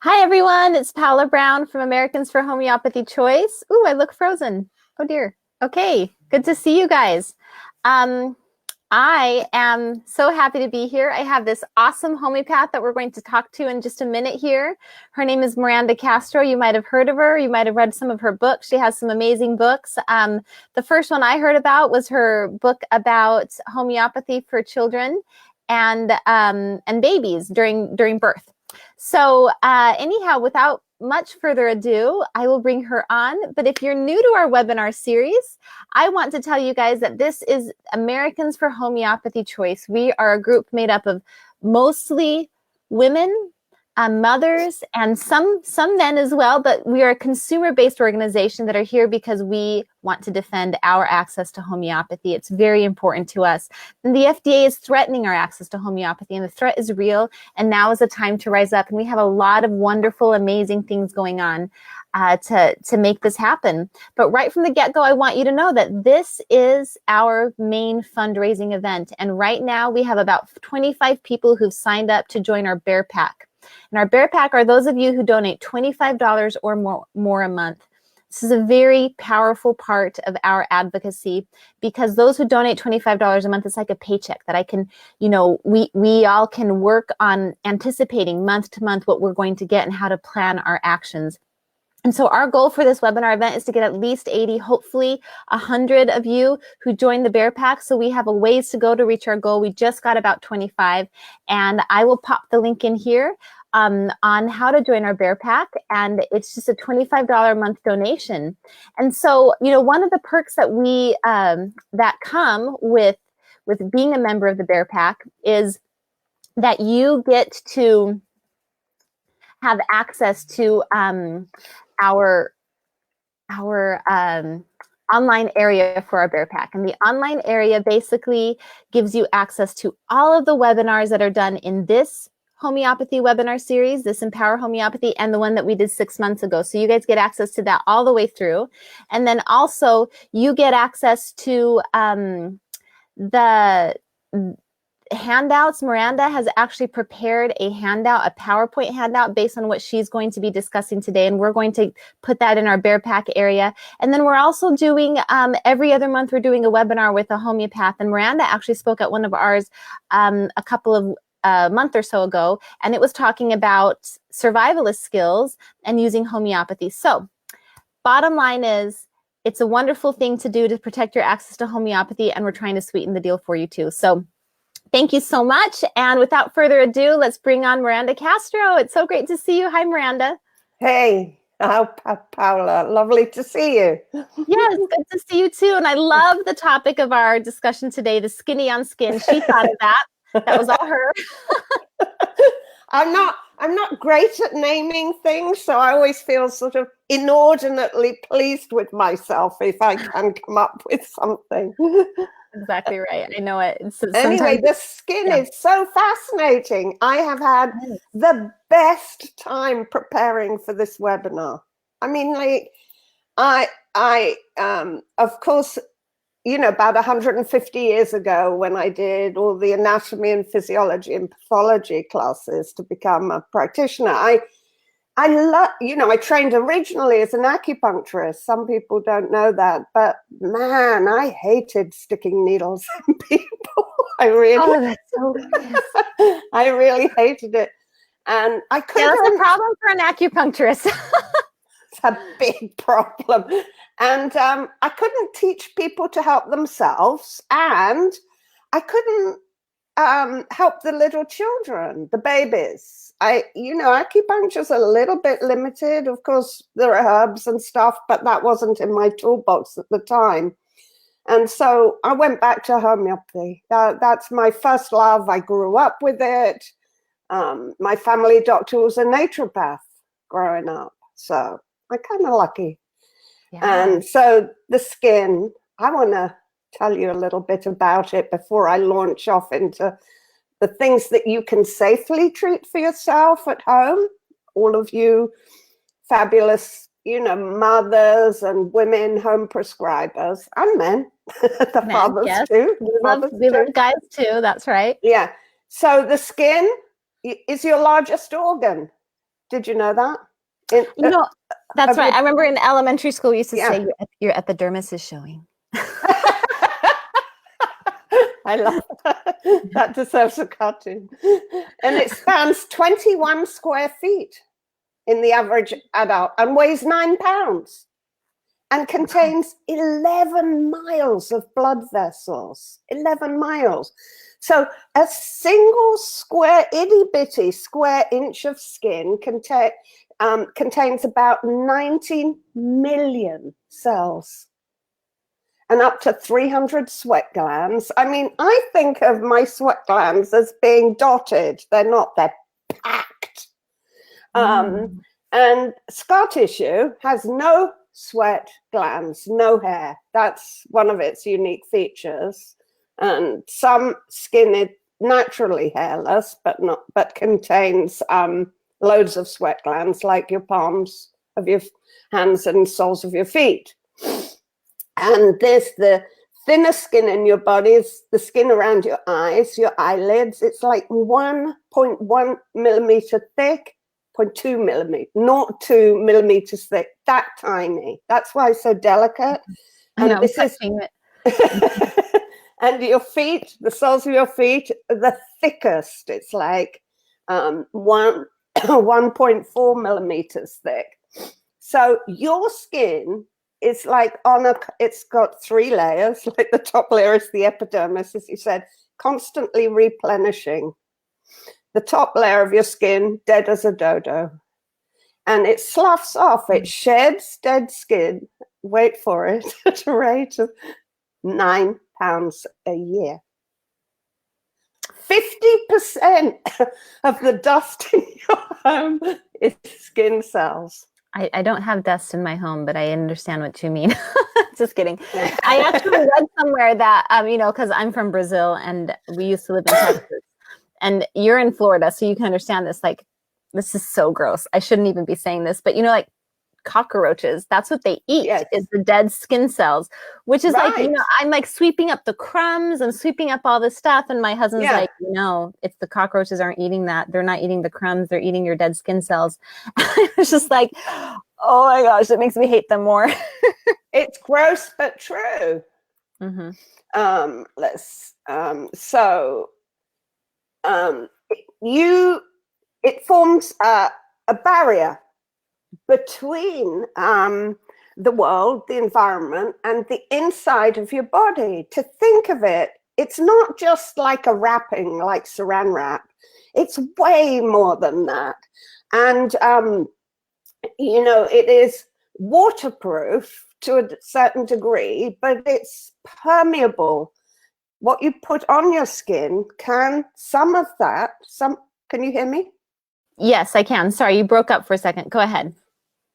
Hi, everyone. It's Paula Brown from Americans for Homeopathy Choice. Ooh, I look frozen. Oh, dear. Okay, good to see you guys. Um, I am so happy to be here. I have this awesome homeopath that we're going to talk to in just a minute here. Her name is Miranda Castro. You might have heard of her. You might have read some of her books. She has some amazing books. The first one I heard about was her book about homeopathy for children and babies during birth. So anyhow, without much further ado, I will bring her on. But if you're new to our webinar series, I want to tell you guys that this is Americans for Homeopathy Choice. We are a group made up of mostly women, mothers, and some men as well, but we are a consumer-based organization that are here because we want to defend our access to homeopathy. It's very important to us. And the FDA is threatening our access to homeopathy, and the threat is real, and now is the time to rise up. And we have a lot of wonderful, amazing things going on to make this happen. But right from the get-go, I want you to know that this is our main fundraising event. And right now, we have about 25 people who've signed up to join our Bear Pack. And our Bear Pack are those of you who donate $25 or more a month. This is a very powerful part of our advocacy because those who donate $25 a month, it's like a paycheck that I can, we all can work on anticipating month to month what we're going to get and how to plan our actions. And so our goal for this webinar event is to get at least 80, hopefully 100 of you who join the Bear Pack. So we have a ways to go to reach our goal. We just got about 25, and I will pop the link in here on how to join our Bear Pack, and it's just a $25 a month donation. And so, one of the perks that we that come with being a member of the Bear Pack is that you get to have access to our online area for our Bear Pack. And the online area basically gives you access to all of the webinars that are done in this homeopathy webinar series, this Empower Homeopathy, and the one that we did 6 months ago. So you guys get access to that all the way through. And then also you get access to the handouts. Miranda has actually prepared a handout, a PowerPoint handout based on what she's going to be discussing today. And we're going to put that in our Bear Pack area. And then we're also doing, every other month, we're doing a webinar with a homeopath. And Miranda actually spoke at one of ours a couple of month or so ago, and it was talking about survivalist skills and using homeopathy. So bottom line is, it's a wonderful thing to do to protect your access to homeopathy, and we're trying to sweeten the deal for you too. So thank you so much. And without further ado, let's bring on Miranda Castro. It's so great to see you. Hi, Miranda. Hey, Paula, lovely to see you. Yes, good to see you too. And I love the topic of our discussion today, the skinny on skin. She thought of that. That was all her. I'm not great at naming things, so I always feel sort of inordinately pleased with myself if I can come up with something. Exactly right. I know it. Anyway, the skin is so fascinating. I have had the best time preparing for this webinar. I mean, like, of course, about 150 years ago, when I did all the anatomy and physiology and pathology classes to become a practitioner, I trained originally as an acupuncturist. Some people don't know that, but man, I hated sticking needles in people. I really hated it. And I couldn't. Yeah, that's a problem for an acupuncturist. It's a big problem. And I couldn't teach people to help themselves, and I couldn't help the little children, the babies. Acupuncture's a little bit limited. Of course, there are herbs and stuff, but that wasn't in my toolbox at the time. And so I went back to homeopathy. That's my first love. I grew up with it. My family doctor was a naturopath growing up, so I'm kind of lucky. Yeah. And so the skin, I want to tell you a little bit about it before I launch off into the things that you can safely treat for yourself at home. All of you fabulous, mothers and women, home prescribers, and men, the fathers too. We love guys too, that's right. Yeah. So the skin is your largest organ. Did you know that? You know, that's have right. you- I remember in elementary school, we used to Yeah. say your epidermis is showing. I love that. That deserves a cartoon. And it spans 21 square feet in the average adult and weighs 9 pounds and contains 11 miles of blood vessels. 11 miles. So a single square, itty bitty square inch of skin contains about 19 million cells and up to 300 sweat glands. I mean, I think of my sweat glands as being dotted. They're not, they're packed. And scar tissue has no sweat glands, no hair. That's one of its unique features. And some skin is naturally hairless, but contains loads of sweat glands, like your palms of your hands and soles of your feet. And there's the thinner skin in your body is the skin around your eyes, your eyelids. It's like 1.1 millimeter thick, 0.2 millimeter, not 2 millimeters thick, that tiny. That's why it's so delicate. I know, this is it. and your feet, the soles of your feet are the thickest. It's like 1.4 millimeters thick. So your skin is like it's got 3 layers. Like the top layer is the epidermis, as you said, constantly replenishing. The top layer of your skin, dead as a dodo. And it sloughs off, it sheds dead skin, wait for it, at a rate of 9 pounds a year. 50% of the dust in your home is skin cells. I don't have dust in my home, but I understand what you mean. Just kidding. I actually read somewhere that, because I'm from Brazil and we used to live in Texas. And you're in Florida, so you can understand this. Like, this is so gross. I shouldn't even be saying this, but like cockroaches, that's what they eat, is the dead skin cells, which is like, I'm like sweeping up the crumbs and sweeping up all this stuff. And my husband's like, no, it's the cockroaches aren't eating that. They're not eating the crumbs. They're eating your dead skin cells. It's just like, oh my gosh, it makes me hate them more. It's gross, but true. Mm-hmm. It forms a barrier between the world, the environment, and the inside of your body. To think of it, it's not just like a wrapping, like saran wrap. It's way more than that. And, it is waterproof to a certain degree, but it's permeable. What you put on your skin can you hear me? Yes, I can. Sorry, you broke up for a second. Go ahead.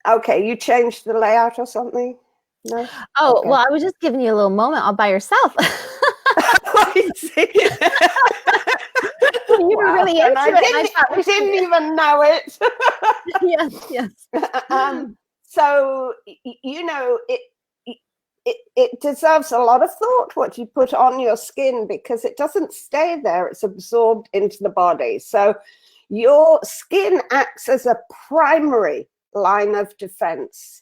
Okay, you changed the layout or something? No? Oh, okay. Well, I was just giving you a little moment all by yourself. You were really into it. I didn't even know it. Yes. So, it deserves a lot of thought what you put on your skin, because it doesn't stay there. It's absorbed into the body. So your skin acts as a primary line of defense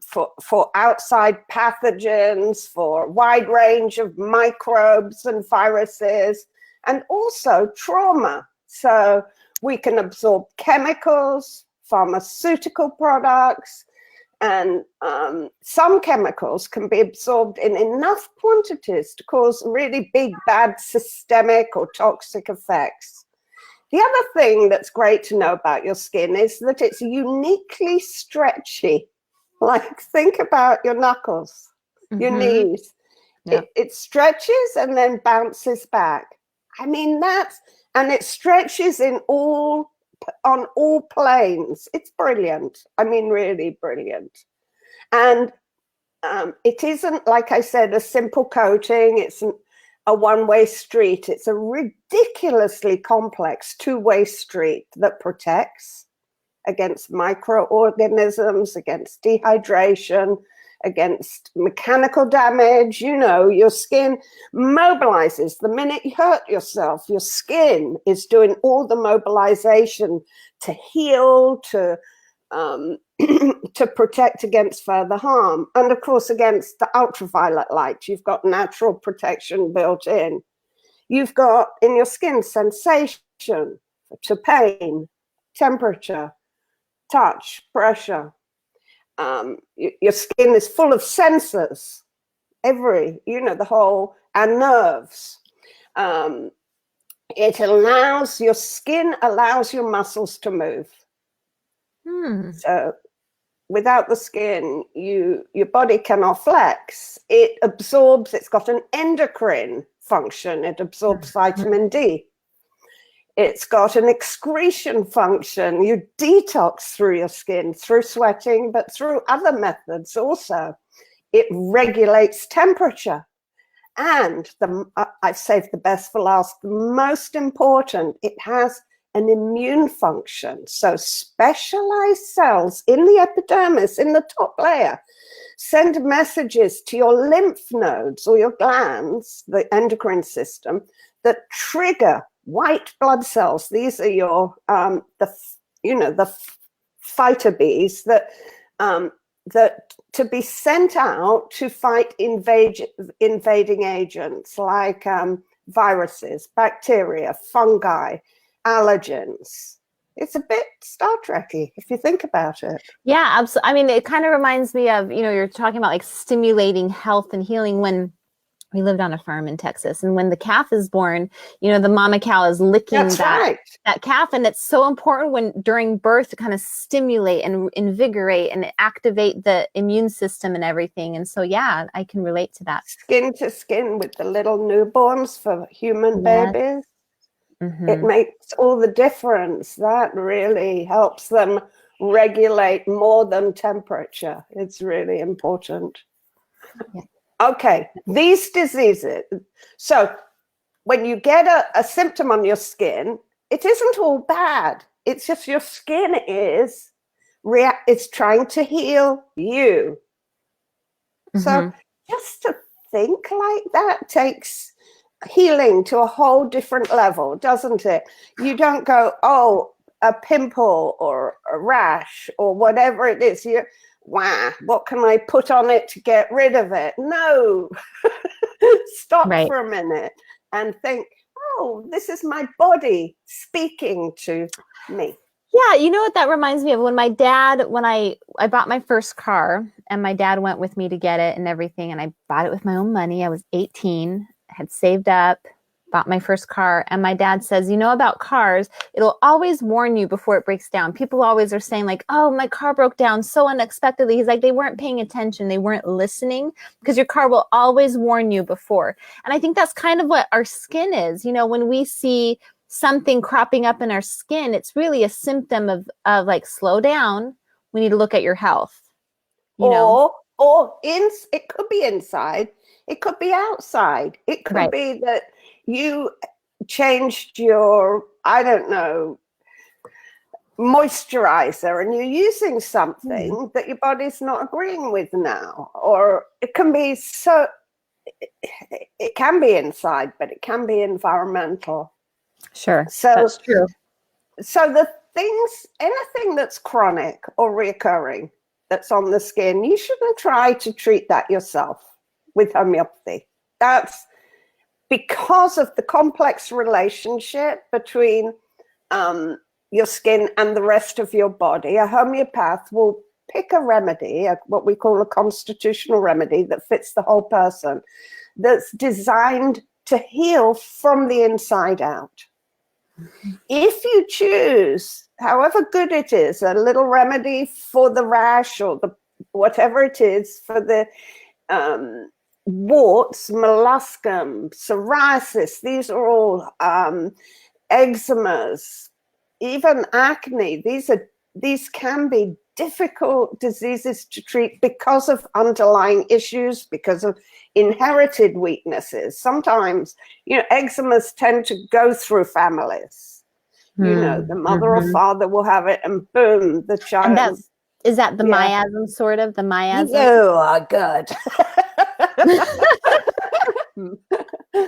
for outside pathogens, for a wide range of microbes and viruses, and also trauma. So we can absorb chemicals, pharmaceutical products, and some chemicals can be absorbed in enough quantities to cause really big, bad systemic or toxic effects. The other thing that's great to know about your skin is that it's uniquely stretchy. Like, think about your knuckles, your knees. Yep. It stretches and then bounces back. I mean, and it stretches on all planes. It's brilliant. I mean, really brilliant. And it isn't, like I said, a simple coating. It's a one-way street. It's a ridiculously complex two-way street that protects against microorganisms, against dehydration, against mechanical damage. You know, your skin mobilizes. The minute you hurt yourself, your skin is doing all the mobilization to heal, to to protect against further harm. And of course, against the ultraviolet light, you've got natural protection built in. You've got in your skin sensation to pain, temperature, touch, pressure. Your skin is full of sensors, the whole, and nerves. Your skin allows your muscles to move. So without the skin, your body cannot flex. It absorbs, it's got an endocrine function. It absorbs vitamin D. It's got an excretion function. You detox through your skin, through sweating, but through other methods also. It regulates temperature. And I've saved the best for last, the most important, it has an immune function. So specialized cells in the epidermis, in the top layer, send messages to your lymph nodes or your glands, the endocrine system, that trigger white blood cells. These are your the fighter bees that to be sent out to fight invading agents like viruses, bacteria, fungi, allergens. It's a bit Star Trek-y if you think about it. Yeah, absolutely. I mean, it kind of reminds me of, you're talking about like stimulating health and healing. When we lived on a farm in Texas, and when the calf is born, the mama cow is licking that calf. And it's so important during birth to kind of stimulate and invigorate and activate the immune system and everything. And so, yeah, I can relate to that. Skin to skin with the little newborns for human babies. Mm-hmm. It makes all the difference. That really helps them regulate more than temperature. It's really important. Yeah. Okay, these diseases. So when you get a symptom on your skin, it isn't all bad. It's just your skin it's trying to heal you. Mm-hmm. So just to think like that takes healing to a whole different level, doesn't it? You don't go, oh, a pimple or a rash or whatever it is. Wow, what can I put on it to get rid of it? No. Stop for a minute and think, oh, this is my body speaking to me. Yeah, you know what that reminds me of? When I bought my first car, and my dad went with me to get it and everything, and I bought it with my own money. I was 18, had saved up, bought my first car, and my dad says, about cars, it'll always warn you before it breaks down. People always are saying like, oh, my car broke down so unexpectedly. He's like, they weren't paying attention. They weren't listening, because your car will always warn you before. And I think that's kind of what our skin is. When we see something cropping up in our skin, it's really a symptom of like, slow down. We need to look at your health. It could be inside. It could be outside. It could be that you changed your, I don't know, moisturizer, and you're using something that your body's not agreeing with now. Or it can be it can be inside, but it can be environmental. Sure. So that's true. So anything that's chronic or reoccurring that's on the skin, you shouldn't try to treat that yourself with homeopathy. That's because of the complex relationship between your skin and the rest of your body. A homeopath will pick a remedy, what we call a constitutional remedy that fits the whole person, that's designed to heal from the inside out. If you choose, however good it is, a little remedy for the rash or the whatever it is for the warts, molluscum, psoriasis, these are all eczemas, even acne. These can be difficult diseases to treat because of underlying issues, because of inherited weaknesses. Sometimes, eczemas tend to go through families. The mother or father will have it, and boom, the child. Is that the Yeah. miasm, sort of? The miasm? You are good.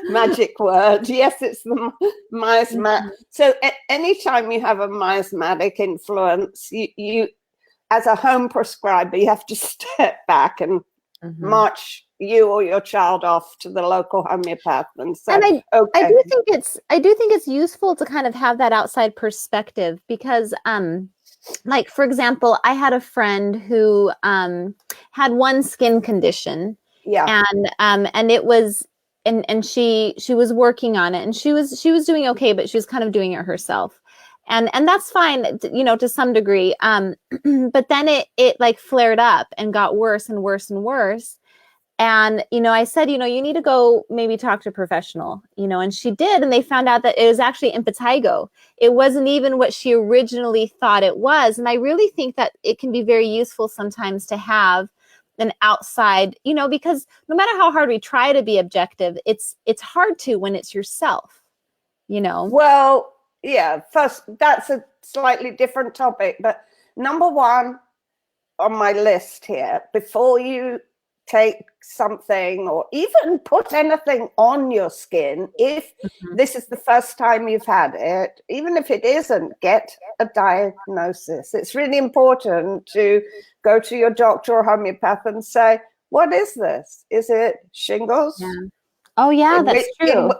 Magic word. Yes, it's the miasmatic. So anytime you have a miasmatic influence, you as a home prescriber, you have to step back and march you or your child off to the local homeopath and say, and okay. I do think it's useful to kind of have that outside perspective, because like, for example, I had a friend who had one skin condition, Yeah. and it was, and she was working on it, and she was doing okay, but she was kind of doing it herself, and that's fine, you know, to some degree. But then it like flared up and got worse and worse and worse. And, you know, I said, you know, you need to go maybe talk to a professional, you know, and she did. And they found out that it was actually impetigo. It wasn't even what she originally thought it was. And I really think that it can be very useful sometimes to have an outside, you know, because no matter how hard we try to be objective, it's hard to when it's yourself, you know. Well, yeah, first, that's a slightly different topic. But number one on my list here, before you take something or even put anything on your skin, if this is the first time you've had it, even if it isn't, get a diagnosis. It's really important to go to your doctor or homeopath and say, what is this? Is it shingles? Yeah. Oh yeah, that's true.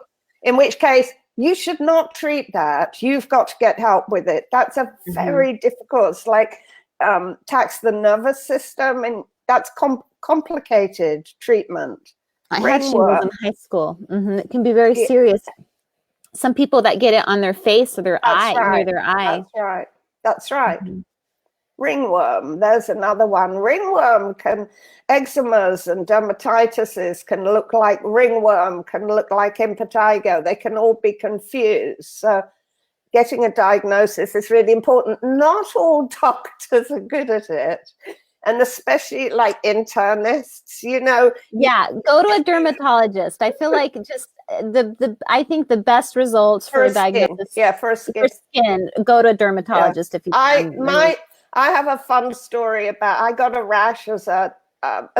In which case, you should not treat that. You've got to get help with it. That's a very difficult, it's like tax the nervous system, and that's complicated treatment. I had shingles in high school. It can be very serious. Some people that get it on their face or their eye, near their eye. That's right. That's right. Ringworm, there's another one. Ringworm eczemas and dermatitises can look like ringworm, can look like impetigo. They can all be confused. So getting a diagnosis is really important. Not all doctors are good at it. And especially like internists, you know. Yeah, go to a dermatologist. I feel like just I think the best results for a diagnosis. Yeah, for skin. Go to a dermatologist if you can. I have a fun story about, I got a rash as a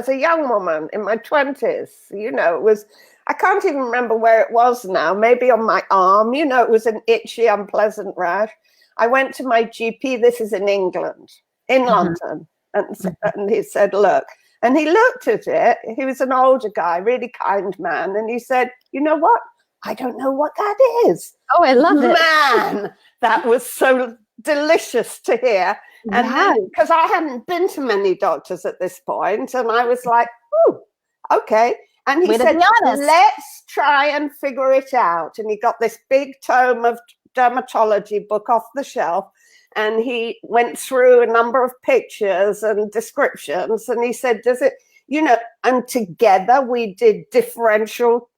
young woman in my 20s. You know, it was, I can't even remember where it was now, maybe on my arm. You know, it was an itchy, unpleasant rash. I went to my GP, this is in England, in London, and he said, look, and he looked at it. He was an older guy, really kind man. And he said, you know what? I don't know what that is. Oh, I love it. Man, that was so delicious to hear. And because I hadn't been to many doctors at this point, and I was like, oh, okay. And he said, let's try and figure it out. And he got this big tome of dermatology book off the shelf, and he went through a number of pictures and descriptions. And he said, does it, you know, and together we did differential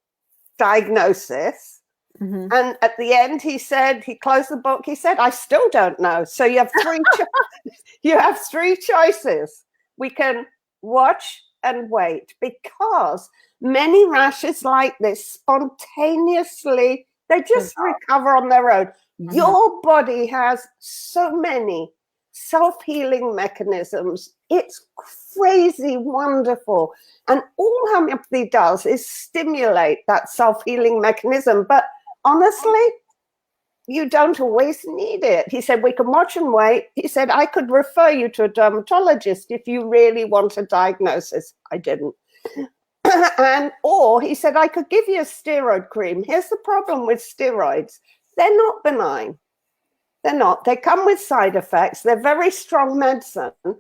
diagnosis. And at the end, he said, he closed the book. He said, I still don't know. So you have three choices. We can watch and wait, because many rashes like this spontaneously, they just recover on their own. Your body has so many self-healing mechanisms. It's crazy wonderful. And all homeopathy does is stimulate that self-healing mechanism. But honestly, you don't always need it. He said, we can watch and wait. He said, I could refer you to a dermatologist if you really want a diagnosis. I didn't. Or he said, I could give you a steroid cream. Here's the problem with steroids. They're not benign. They're not. They come with side effects. They're very strong medicine. I'm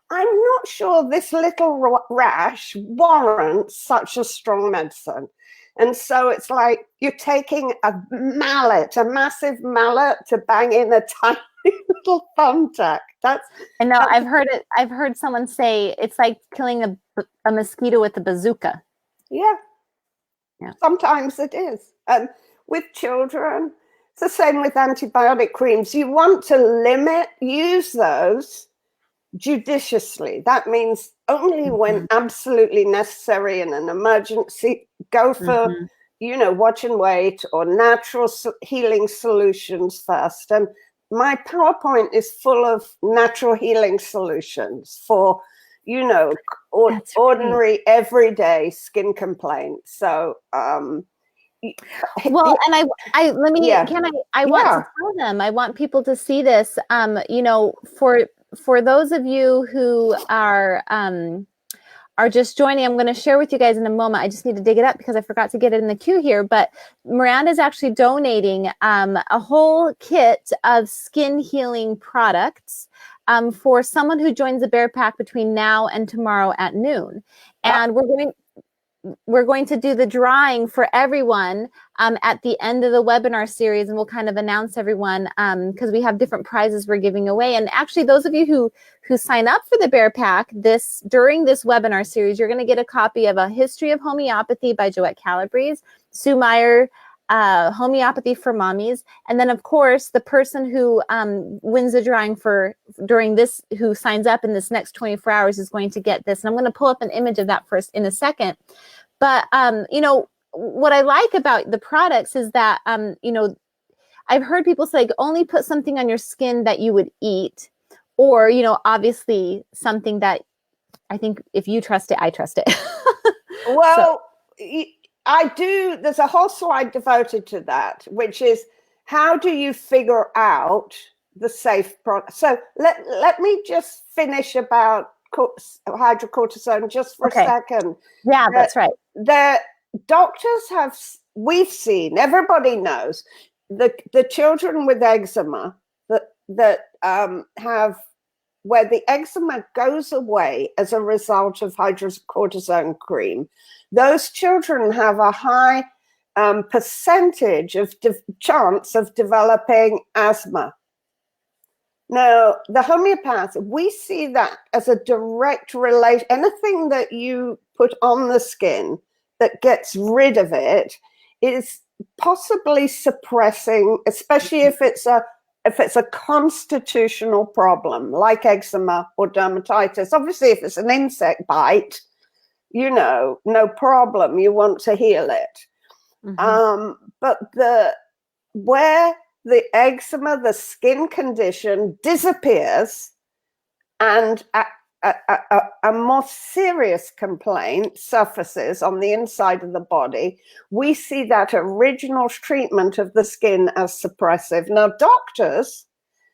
not sure this little rash warrants such a strong medicine. And so it's like you're taking a massive mallet to bang in a tiny little thumbtack. I know. I've heard it. I've heard someone say it's like killing a mosquito with a bazooka. Yeah. Sometimes it is. And with children, it's the same with antibiotic creams. You want to use those judiciously. That means only when absolutely necessary in an emergency. Go for, you know, watch and wait or natural healing solutions first. And my PowerPoint is full of natural healing solutions for, you know, ordinary, everyday skin complaints. So, well, and I let me, yeah. I want to tell them, I want people to see this, you know, for those of you who are just joining, I'm going to share with you guys in a moment. I just need to dig it up because I forgot to get it in the queue here. But Miranda is actually donating a whole kit of skin healing products for someone who joins the Bear Pack between now and tomorrow at noon. And we're going to do the drawing for everyone at the end of the webinar series, and we'll kind of announce everyone because we have different prizes we're giving away. And actually, those of you who sign up for the Bear Pack during this webinar series, you're going to get a copy of A History of Homeopathy by Joette Calabrese, Sue Meyer, Homeopathy for Mommies, and then of course the person who wins the drawing who signs up in this next 24 hours is going to get this. And I'm going to pull up an image of that first in a second. But you know, what I like about the products is that you know, I've heard people say only put something on your skin that you would eat, or you know, obviously something that I think if you trust it, I trust it. Well, I do. There's a whole slide devoted to that, which is how do you figure out the safe product? So let me just finish about hydrocortisone just for a second. Yeah, that's right. The doctors we've seen, everybody knows, the children with eczema that have, where the eczema goes away as a result of hydrocortisone cream, those children have a high percentage of chance of developing asthma. Now, the homeopath, we see that as a direct relation. Anything that you put on the skin that gets rid of it is possibly suppressing, especially if it's a constitutional problem like eczema or dermatitis. Obviously, if it's an insect bite, you know, no problem. You want to heal it. Mm-hmm. But where the eczema, the skin condition disappears and a more serious complaint surfaces on the inside of the body, we see that original treatment of the skin as suppressive. Now, doctors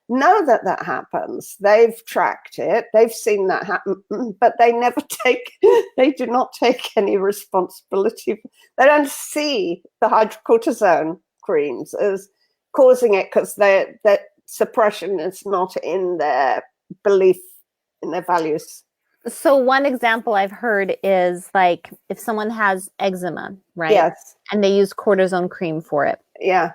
know that happens. They've tracked it. They've seen that happen, but they do not take any responsibility. They don't see the hydrocortisone creams as causing it because that suppression is not in their belief, in their values. So one example I've heard is like if someone has eczema, right? Yes. And they use cortisone cream for it. Yeah.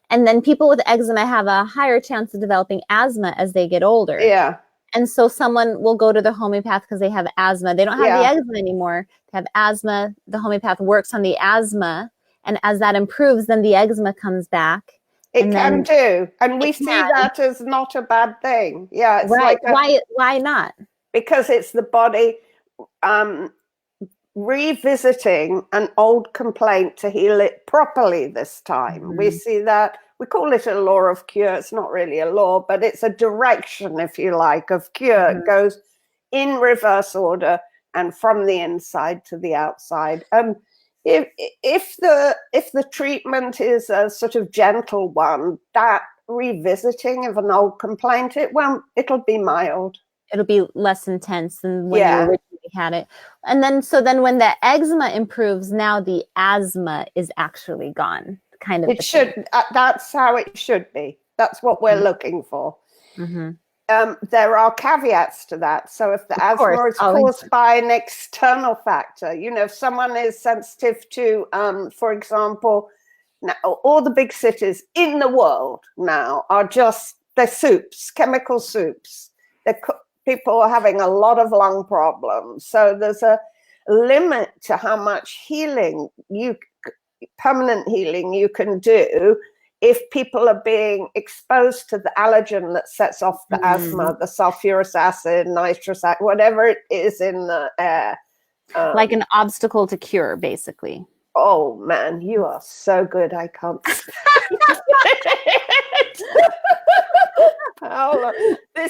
And then people with eczema have a higher chance of developing asthma as they get older. Yeah. And so someone will go to the homeopath because they have asthma. They don't have the eczema anymore. They have asthma. The homeopath works on the asthma. And as that improves, then the eczema comes back. It can do. And we see that as not a bad thing. Yeah. It's right. Like why not? Because it's the body revisiting an old complaint to heal it properly this time. Mm-hmm. We see that. We call it a law of cure. It's not really a law, but it's a direction, if you like, of cure. Mm-hmm. It goes in reverse order and from the inside to the outside. If the treatment is a sort of gentle one, that revisiting of an old complaint, it'll be mild. It'll be less intense than when you originally had it. And then when the eczema improves, now the asthma is actually gone. Kind of. It should. That's how it should be. That's what we're looking for. Mm-hmm. There are caveats to that. So if the asthma is caused by an external factor, you know, if someone is sensitive to, for example, now, all the big cities in the world now are they're soups, chemical soups. People are having a lot of lung problems. So there's a limit to how much permanent healing you can do if people are being exposed to the allergen that sets off the asthma, the sulfuric acid, nitrous acid, whatever it is in the air. Like an obstacle to cure, basically. Oh, man, you are so good. I can't.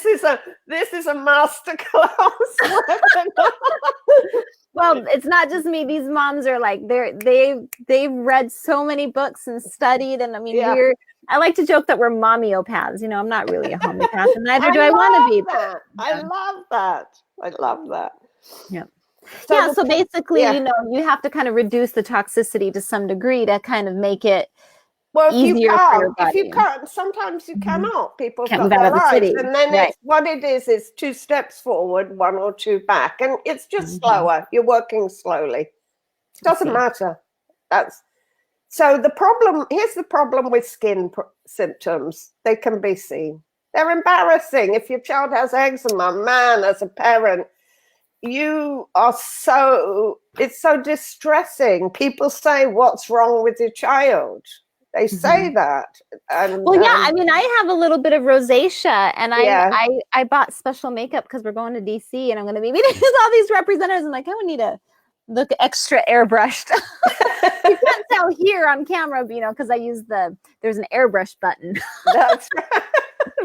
this is a masterclass. Well, it's not just me. These moms are like they've read so many books and studied, and I mean I like to joke that we're mommyopaths. I'm not really a homeopath, and neither do I want to be. I love that. I love that. Yeah. So basically, you have to kind of reduce the toxicity to some degree to kind of make it easier for your body. If you can't, sometimes you cannot. People can't move out of the city. And then it's what it is 2 steps forward, 1 or 2 back. And it's just slower. You're working slowly. It doesn't matter. So here's the problem with skin symptoms. They can be seen. They're embarrassing. If your child has eczema, man, as a parent, it's so distressing. People say, what's wrong with your child? They say that. And, I mean, I have a little bit of rosacea, and I bought special makeup because we're going to DC, and I'm going to be meeting with all these representatives. I'm like, I would need to look extra airbrushed. You can't tell here on camera, because I use there's an airbrush button. That's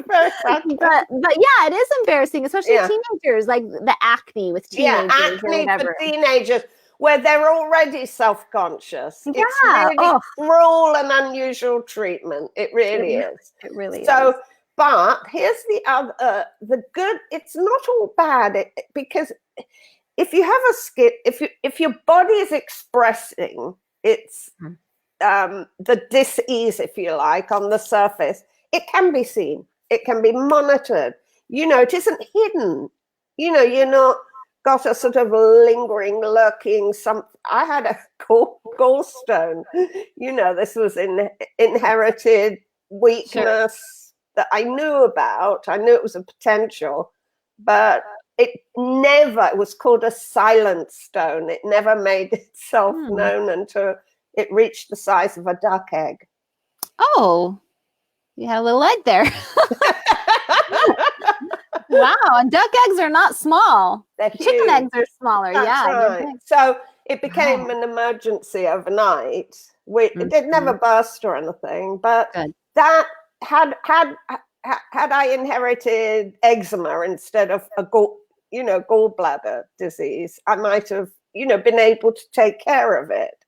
very practical. But it is embarrassing, especially teenagers, like the acne with teenagers. Yeah, acne for teenagers, where they're already self-conscious. Yeah. It's really cruel and unusual treatment. It really is. It really is. So, but here's the good. It's not all bad because if you have a skin, if your body is expressing its the dis-ease, if you like, on the surface, it can be seen. It can be monitored. It isn't hidden. You're not got a sort of lingering, lurking I had a gallstone. This was inherited weakness that I knew about. I knew it was a potential, but it was called a silent stone. It never made itself known until it reached the size of a duck egg. Oh, you had a little egg there. Wow, and duck eggs are not small. Chicken eggs are smaller. That's right. So it became an emergency overnight. It never burst or anything, but that had I inherited eczema instead of a gallbladder disease, I might have been able to take care of it.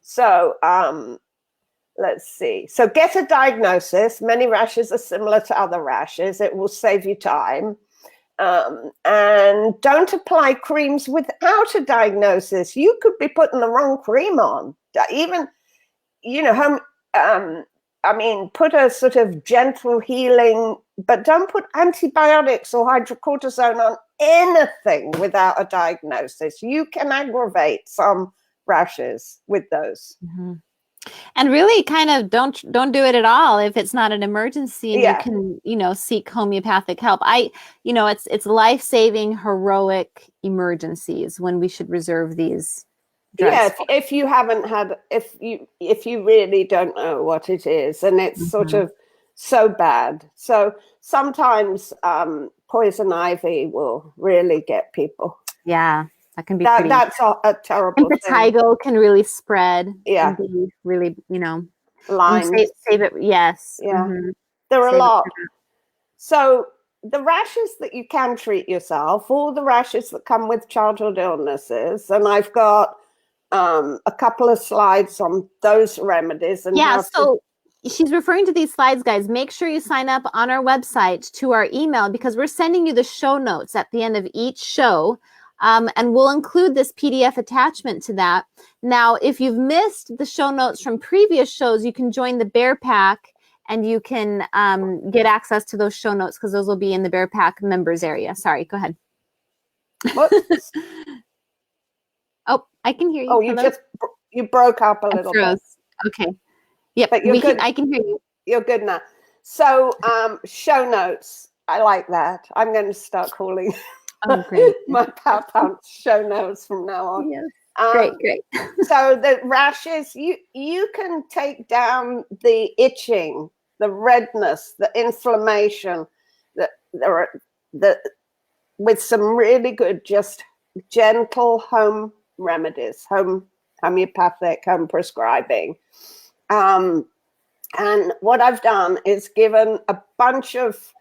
So let's see. So get a diagnosis. Many rashes are similar to other rashes. It will save you time. And don't apply creams without a diagnosis. You could be putting the wrong cream on. Even, put a sort of gentle healing, but don't put antibiotics or hydrocortisone on anything without a diagnosis. You can aggravate some rashes with those. And really kind of don't do it at all if it's not an emergency and you can, seek homeopathic help. It's life-saving, heroic emergencies when we should reserve these drugs. Yeah, if you haven't had, if you really don't know what it is and it's sort of so bad. So sometimes poison ivy will really get people. Yeah. That can be that's a terrible thing. Impetigo can really spread. Yeah. Be really, Lyme. Save it. Yes. Yeah. There are a lot. So the rashes that you can treat yourself, all the rashes that come with childhood illnesses, and I've got a couple of slides on those remedies. And so she's referring to these slides, guys. Make sure you sign up on our website to our email because we're sending you the show notes at the end of each show. And we'll include this PDF attachment to that. Now, if you've missed the show notes from previous shows, you can join the Bear Pack and you can get access to those show notes because those will be in the Bear Pack members area. Sorry, go ahead. Oh, I can hear you. Oh, you broke up a little bit. Okay. Yep, but you're good. I can hear you. You're good now. So show notes. I like that. I'm going to start calling my PowerPoint show notes from now on. Yes. Great. So the rashes, you can take down the itching, the redness, the inflammation, with some really good, just gentle home remedies, homeopathic, home prescribing. And what I've done is given a bunch of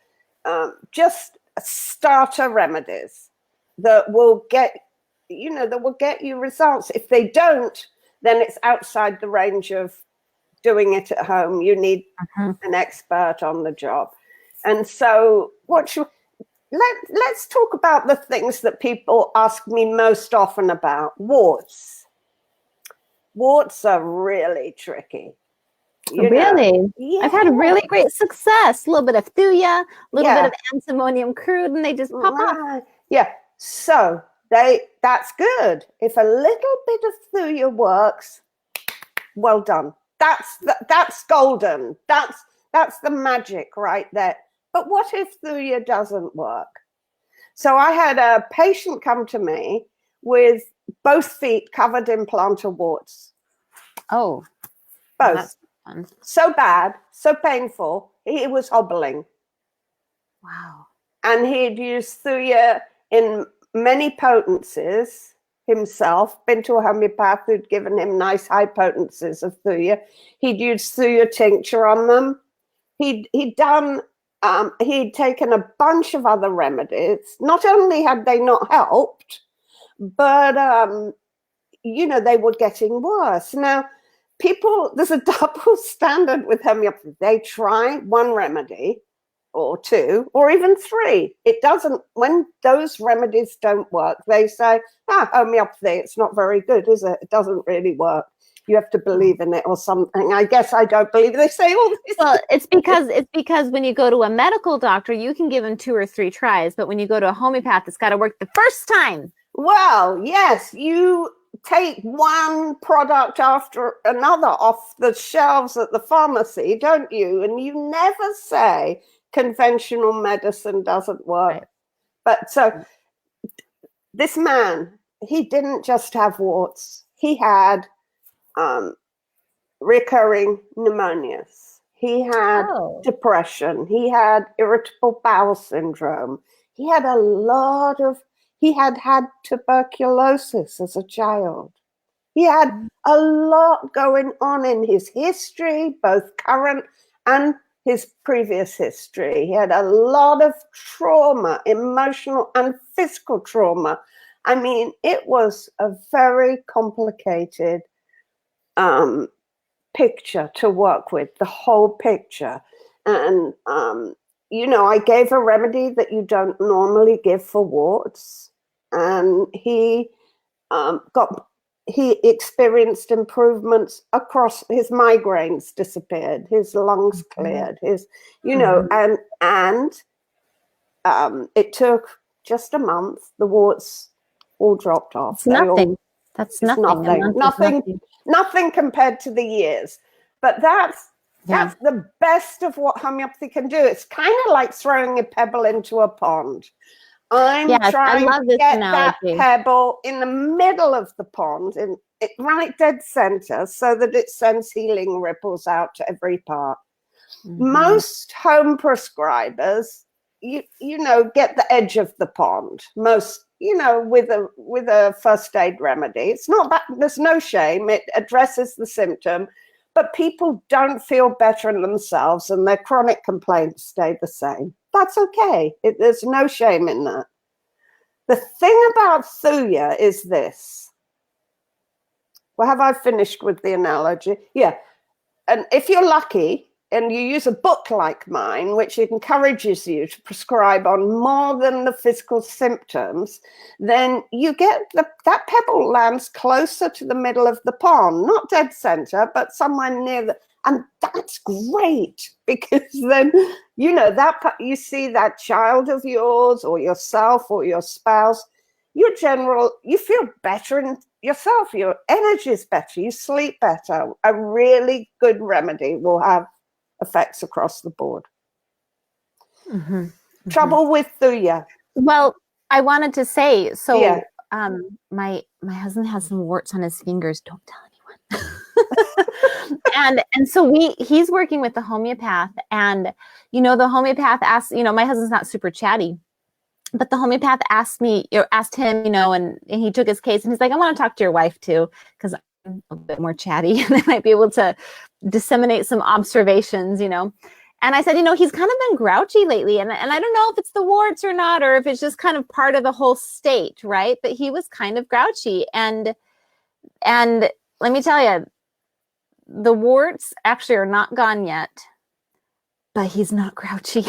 just starter remedies that will get, that will get you results. If they don't, then it's outside the range of doing it at home. You need an expert on the job. And so let's talk about the things that people ask me most often about. Warts. Warts are really tricky. Really? Yeah. I've had really great success. A little bit of thuya, a little bit of antimonium crude, and they just pop off. Yeah. So that's good. If a little bit of thuya works, well done. That's golden. That's the magic right there. But what if thuya doesn't work? So I had a patient come to me with both feet covered in plantar warts. Oh, both. So bad, so painful, he was hobbling. Wow. And he'd used thuya in many potencies himself, been to a homeopath who'd given him nice high potencies of thuya. He'd used thuya tincture on them. He'd taken a bunch of other remedies. Not only had they not helped, but, they were getting worse. Now, there's a double standard with homeopathy. They try one remedy or two or even three. It doesn't, when those remedies don't work, they say, homeopathy, it's not very good, is it? It doesn't really work. You have to believe in it or something. I guess I don't believe it. They say all this. Well, it's because when you go to a medical doctor, you can give them 2 or 3 tries. But when you go to a homeopath, it's got to work the first time. Well, yes, you take one product after another off the shelves at the pharmacy, don't you? And you never say conventional medicine doesn't work. Right. But so this man, he didn't just have warts. He had recurring pneumonias. He had depression. He had irritable bowel syndrome. He had he had tuberculosis as a child. He had a lot going on in his history, both current and his previous history. He had a lot of trauma, emotional and physical trauma. I mean, it was a very complicated picture to work with, the whole picture. And, I gave a remedy that you don't normally give for warts. And he experienced improvements across. His migraines disappeared, his lungs cleared, and it took just a month. The warts all dropped off. It's nothing. That's nothing. Nothing compared to the years. But that's the best of what homeopathy can do. It's kind of like throwing a pebble into a pond. I'm trying to get that pebble in the middle of the pond, right dead center, so that it sends healing ripples out to every part. Most home prescribers, get the edge of the pond. Most, with a first aid remedy. It's not that, there's no shame. It addresses the symptom, but people don't feel better in themselves and their chronic complaints stay the same. That's okay. There's no shame in that. The thing about thuya is this. Well, have I finished with the analogy? Yeah. And if you're lucky and you use a book like mine, which encourages you to prescribe on more than the physical symptoms, then you get that pebble lands closer to the middle of the pond, not dead center, but somewhere near and that's great, because then, you see that child of yours or yourself or your spouse, you feel better in yourself, your energy is better, you sleep better. A really good remedy will have effects across the board. Trouble with thuya. Well, I wanted to say, my husband has some warts on his fingers. Don't tell anyone. and so he's working with the homeopath, and the homeopath asked, my husband's not super chatty, but the homeopath asked him, and he took his case, and he's like, I want to talk to your wife too, because a bit more chatty and I might be able to disseminate some observations, you know. And I said, you know, he's kind of been grouchy lately. And I don't know if it's the warts or not, or if it's just kind of part of the whole state, right? But he was kind of grouchy. And let me tell you, the warts actually are not gone yet, but he's not grouchy.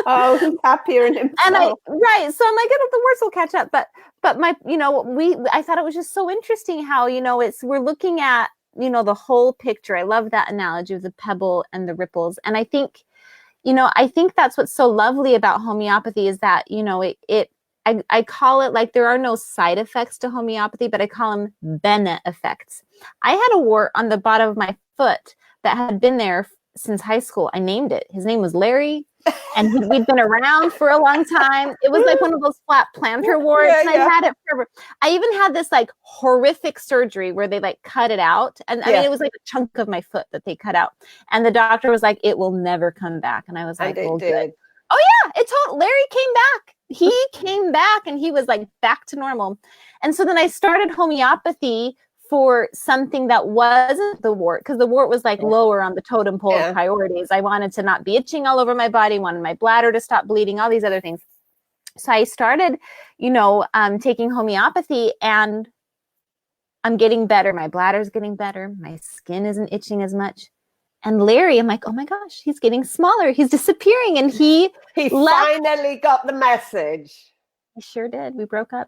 Oh, he's happier in himself. And right. So I'm like, the words will catch up. But my, you know, I thought it was just so interesting how, you know, we're looking at, you know, the whole picture. I love that analogy of the pebble and the ripples. And I think, you know, I think that's what's so lovely about homeopathy is that, you know, I call it, like, there are no side effects to homeopathy, but I call them bene effects. I had a wart on the bottom of my foot that had been there since high school. I named it. His name was Larry. And we'd been around for a long time. It was like one of those flat plantar warts. Yeah, and I had it forever. I even had this like horrific surgery where they like cut it out. And I mean, it was like a chunk of my foot that they cut out. And the doctor was like, it will never come back. And I was like, well, good. Oh yeah, Larry came back. He came back and he was like back to normal. And so then I started homeopathy for something that wasn't the wart, because the wart was like lower on the totem pole of priorities. I wanted to not be itching all over my body, wanted my bladder to stop bleeding, all these other things. So I started, you know, taking homeopathy, and I'm getting better. My bladder's getting better. My skin isn't itching as much. And Larry, I'm like, oh my gosh, he's getting smaller. He's disappearing. And he finally got the message. He sure did. We broke up.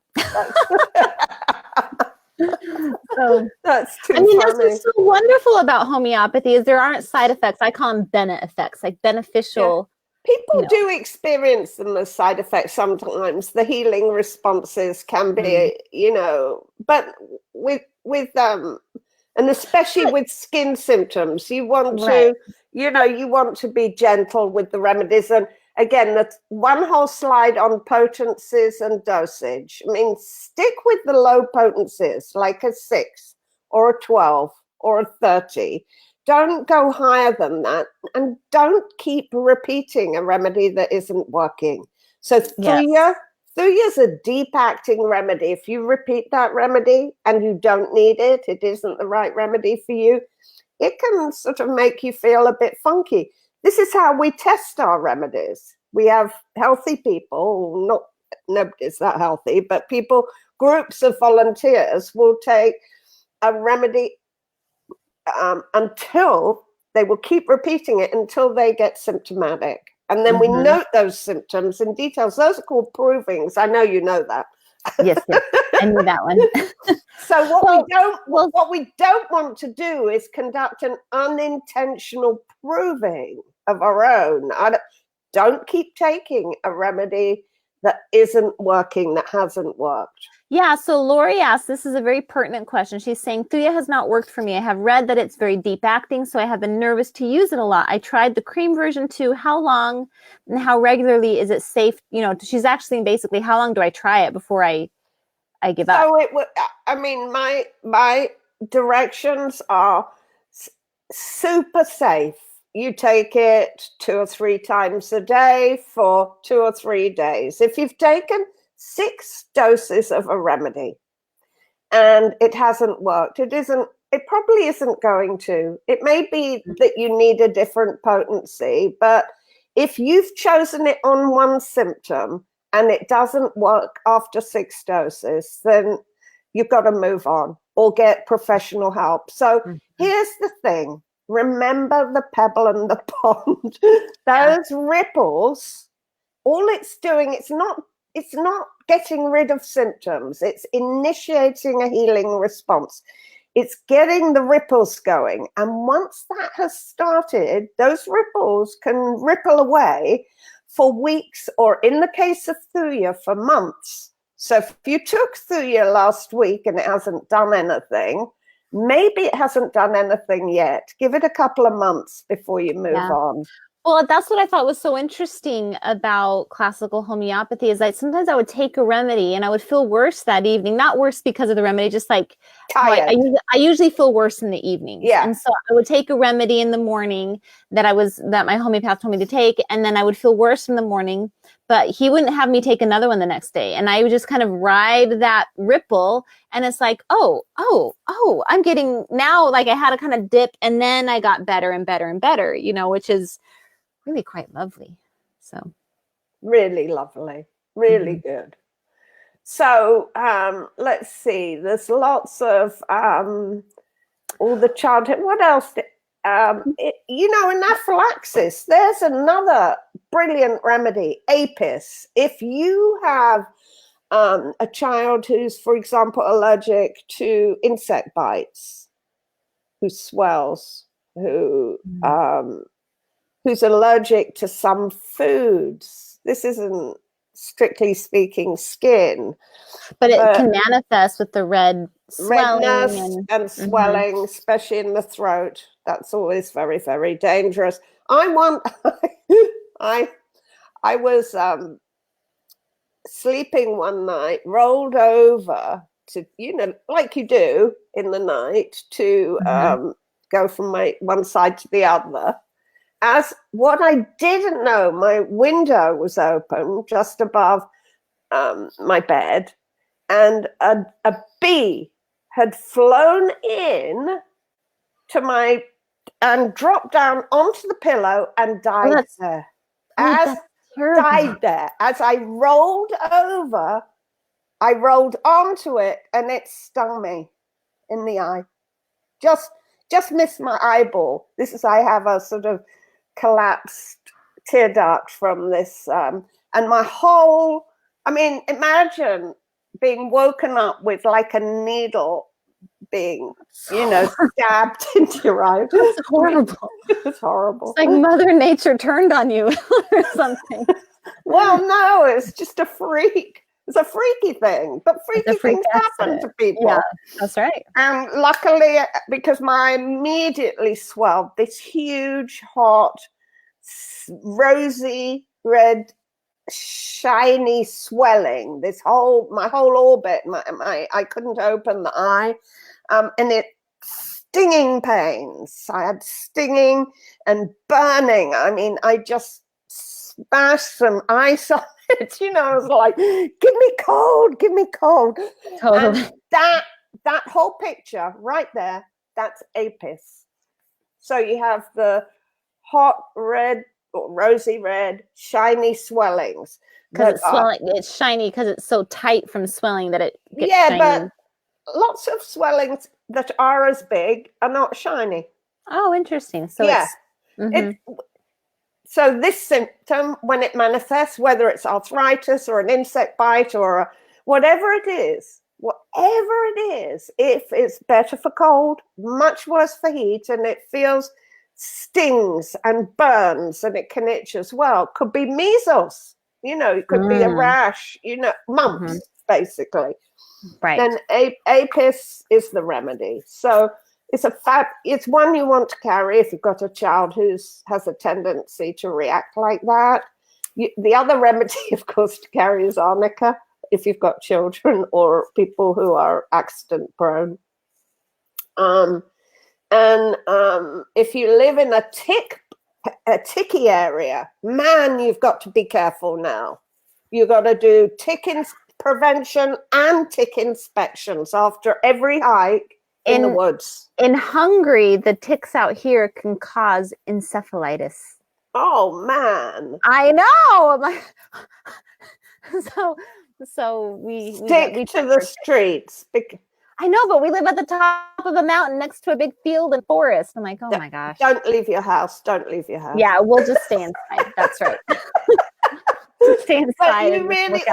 So that's too I mean, funny. that's what's so wonderful about homeopathy is there aren't side effects. I call them bene effects, like beneficial. Yeah. People do experience them as side effects sometimes. The healing responses can be, you know, but with and especially with skin symptoms, you want to, you know, you want to be gentle with the remedies. And again, that's one whole slide on potencies and dosage. I mean, stick with the low potencies, like a 6 or a 12 or a 30. Don't go higher than that, and don't keep repeating a remedy that isn't working. So Thuya is a deep acting remedy. If you repeat that remedy and you don't need it, it isn't the right remedy for you, it can sort of make you feel a bit funky. This is how we test our remedies. We have healthy people, nobody's that healthy, but people, groups of volunteers will take a remedy until they will keep repeating it until they get symptomatic. And then we note those symptoms in details. Those are called provings. I know you know that. Yes, I knew that one. So what we don't want to do is conduct an unintentional proving of our own. Don't keep taking a remedy that isn't working, that hasn't worked. Yeah, so Lori asked, this is a very pertinent question. She's saying, Thuya has not worked for me. I have read that it's very deep acting, so I have been nervous to use it a lot. I tried the cream version too. How long and how regularly is it safe? You know, she's actually basically, how long do I try it before I give up? So I mean, my directions are super safe. You take it 2 or 3 times a day for 2 or 3 days. If you've taken 6 doses of a remedy and it hasn't worked, it probably isn't going to. It may be that you need a different potency, but if you've chosen it on one symptom and it doesn't work after 6 doses, then you've got to move on or get professional help. So here's the thing. Remember the pebble and the pond. Those ripples, all it's doing, it's not getting rid of symptoms. It's initiating a healing response. It's getting the ripples going. And once that has started, those ripples can ripple away for weeks, or in the case of Thuya, for months. So if you took Thuya last week and it hasn't done anything, maybe it hasn't done anything yet. Give it a couple of months before you move on. Well, that's what I thought was so interesting about classical homeopathy is that sometimes I would take a remedy and I would feel worse that evening. Not worse because of the remedy, just like tired. I usually feel worse in the evening. Yeah. And so I would take a remedy in the morning that my homeopath told me to take, and then I would feel worse in the morning. but he wouldn't have me take another one the next day. And I would just kind of ride that ripple. And it's like, oh, I'm getting now, like I had a kind of dip, and then I got better and better and better, you know, which is really quite lovely. So really lovely, really good. So let's see, there's lots of all the childhood. What else? You know, anaphylaxis, there's another brilliant remedy, apis. If you have a child who's, for example, allergic to insect bites, who swells, who's allergic to some foods, this isn't strictly speaking skin, but it can manifest with the red swelling redness and swelling, especially in the throat. That's always very, very dangerous. I was sleeping one night, rolled over to, you know, like you do in the night, to go from one side to the other. As what I didn't know, my window was open just above my bed, and a bee had flown in to and dropped down onto the pillow and died there. Died there. As I rolled over, I rolled onto it, and it stung me in the eye. Just missed my eyeball. I have a sort of collapsed tear duct from this, and my whole, I mean, imagine being woken up with like a needle being, you know, stabbed into your eye. It's horrible. It's horrible. It's like Mother Nature turned on you or something. Well, no, it's just a freak. It's a freaky thing, but freaky things happen to people. Yeah, that's right. And luckily, because I immediately swelled, this huge, hot, rosy red, shiny swelling. My whole orbit. I couldn't open the eye, and it stinging pains. I had stinging and burning. I mean, I just smashed some ice on it. You know, I was like, "Give me cold, give me cold." Totally. And that whole picture right there, that's apis. So you have the hot red or rosy red, shiny swellings. Because it's swelling, it's shiny because it's so tight from swelling that it gets shiny. But lots of swellings that are as big are not shiny. Oh, interesting. So so this symptom, when it manifests, whether it's arthritis or an insect bite or whatever it is, if it's better for cold, much worse for heat, and it stings and burns, and it can itch as well. Could be measles, you know, it could be a rash, you know, mumps, basically. Right. Then apis is the remedy. So it's one you want to carry if you've got a child who has a tendency to react like that. The other remedy, of course, to carry is arnica if you've got children or people who are accident prone. And if you live in a ticky area, man, you've got to be careful now. You've got to do tick prevention and tick inspections after every hike in the woods. In Hungary, the ticks out here can cause encephalitis. Oh, man. I know. So we stick to the streets. I know, but we live at the top of a mountain next to a big field and forest. I'm like, oh my gosh. Don't leave your house. Don't leave your house. Yeah, we'll just stay inside. That's right. Stay inside. But you really,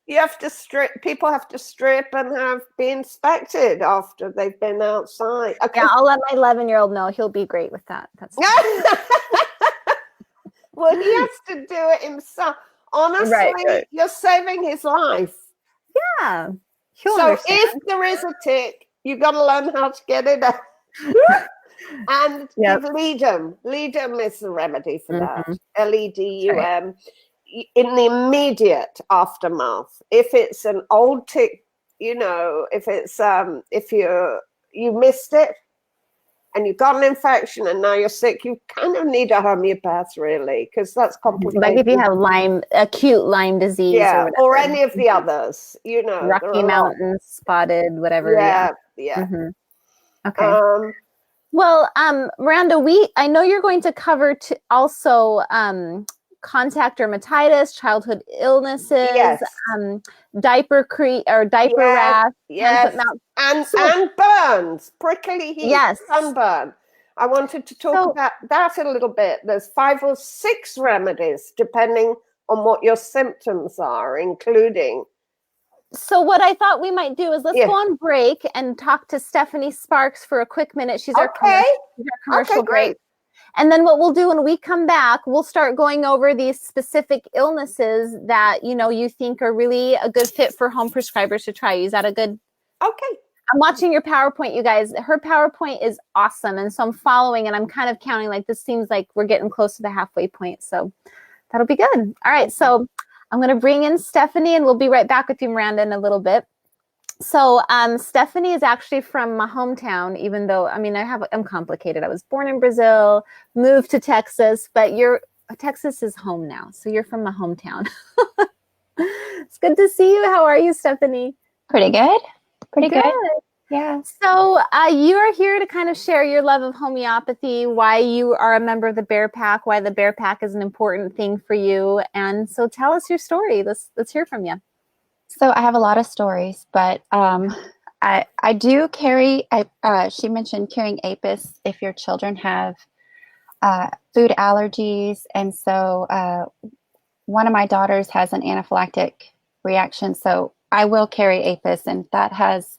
you have to strip. People have to strip and be inspected after they've been outside. Okay. Yeah, I'll let my 11-year-old know. He'll be great with that. That's well, he has to do it himself. Honestly, you're saving his life. Yeah. So if there is a tick, you got to learn how to get it out. And Ledum. Ledum is the remedy for that. Ledum. Right. In the immediate aftermath. If it's an old tick, you know, if it's if you missed it, and you've got an infection and now you're sick, you kind of need a homeopath, really, because that's complicated. Like if you have acute Lyme disease, Yeah, or or any of the others, you know. Rocky Mountain spotted, whatever. Yeah. Okay. Well, Miranda, I know you're going to cover also contact dermatitis, childhood illnesses, yes. Diaper rash, yes. And burns, prickly heat, yes, sunburn. I wanted to talk about that a little bit. There's 5 or 6 remedies depending on what your symptoms are, including. So what I thought we might do is let's go on break and talk to Stephanie Sparks for a quick minute. She's our commercial break. And then what we'll do when we come back, we'll start going over these specific illnesses that, you think are really a good fit for home prescribers to try. Is that a good? Okay. I'm watching your PowerPoint, you guys. Her PowerPoint is awesome. And so I'm following and I'm kind of counting, like this seems like we're getting close to the halfway point. So that'll be good. All right. So I'm going to bring in Stephanie and we'll be right back with you, Miranda, in a little bit. So Stephanie is actually from my hometown, even though, I'm complicated. I was born in Brazil, moved to Texas, but Texas is home now. So you're from my hometown. It's good to see you. How are you, Stephanie? Pretty good. Pretty good. Yeah. So you are here to kind of share your love of homeopathy, why you are a member of the Bear Pack, why the Bear Pack is an important thing for you. And so tell us your story. Let's hear from you. So I have a lot of stories, but I do carry, she mentioned carrying Apis if your children have food allergies. And so one of my daughters has an anaphylactic reaction. So I will carry Apis, and that has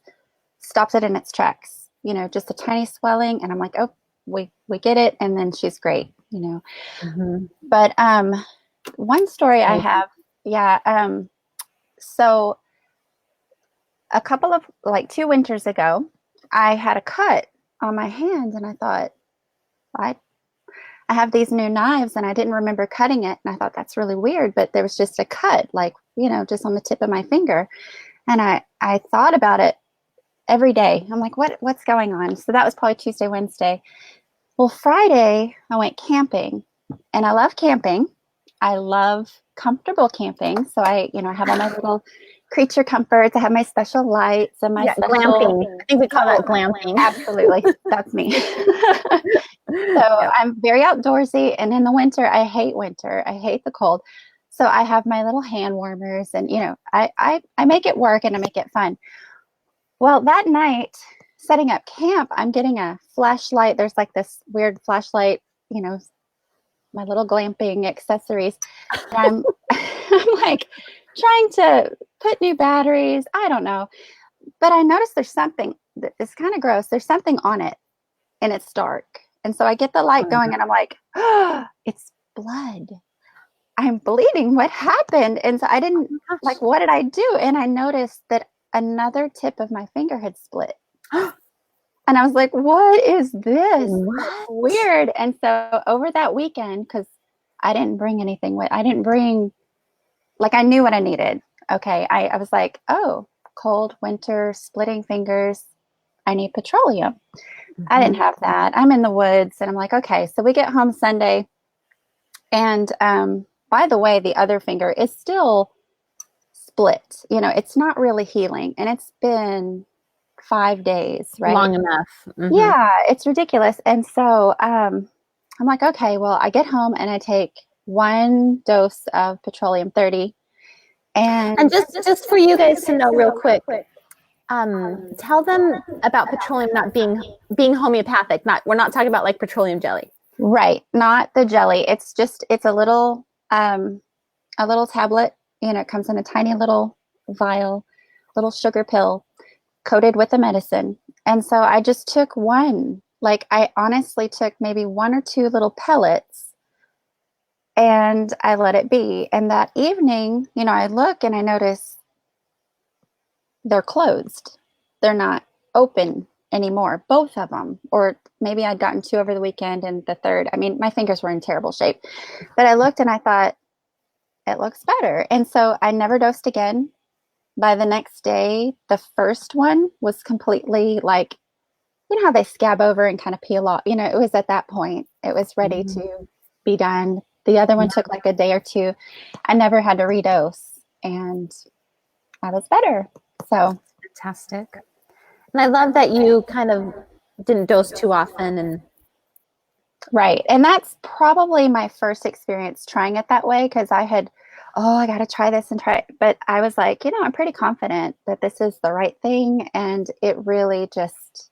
stopped it in its tracks, just a tiny swelling. And I'm like, oh, we get it. And then she's great, Mm-hmm. But one story I have, so a couple of 2 winters ago, I had a cut on my hand, and I thought, I have these new knives and I didn't remember cutting it. And I thought that's really weird, but there was just a cut, just on the tip of my finger. And I thought about it every day. I'm like, what's going on? So that was probably Tuesday, Wednesday. Well, Friday I went camping, and I love camping. I love comfortable camping. So I have all my little creature comforts. I have my special lights and my special glamping. I think we call that glamping. Absolutely. That's me. So I'm very outdoorsy, and in the winter, I hate winter. I hate the cold. So I have my little hand warmers, and I make it work and I make it fun. Well, that night, setting up camp, I'm getting a flashlight. There's this weird flashlight, my little glamping accessories. And I'm trying to put new batteries. I don't know. But I noticed there's something it's kind of gross. There's something on it, and it's dark. And so I get the light going, and I'm like, oh, it's blood. I'm bleeding. What happened? And so I didn't what did I do? And I noticed that another tip of my finger had split. And I was like, what is this? That's weird. And so over that weekend, because I didn't bring anything I didn't bring, I knew what I needed. Okay. I was like, oh, cold winter, splitting fingers. I need petroleum. Mm-hmm. I didn't have that. I'm in the woods, and I'm like, okay. So we get home Sunday, and by the way, the other finger is still split. It's not really healing, and it's been 5 days, right? Long enough. Mm-hmm. Yeah, it's ridiculous. And so I'm like, okay, well, I get home and I take 1 dose of petroleum 30. And just for you guys to know real quick, tell them about petroleum not being homeopathic. We're not talking about petroleum jelly. Right. Not the jelly. It's a little tablet. It comes in a tiny little vial, little sugar pill coated with the medicine. And so I just took 1. I honestly took maybe 1 or 2 little pellets, and I let it be. And that evening, I look and I notice they're closed. They're not open anymore, both of them. Or maybe I'd gotten 2 over the weekend, and the third, my fingers were in terrible shape. But I looked and I thought, it looks better. And so I never dosed again. By the next day, the first one was completely you know how they scab over and kind of peel off. You know, it was at that point. It was ready to be done. The other one took like a day or two. I never had to redose, and I was better. So Fantastic. And I love that you kind of didn't dose too often. And right. And that's probably my first experience trying it that way, because I had, I got to try this and try it. But I was like, I'm pretty confident that this is the right thing. And it really just,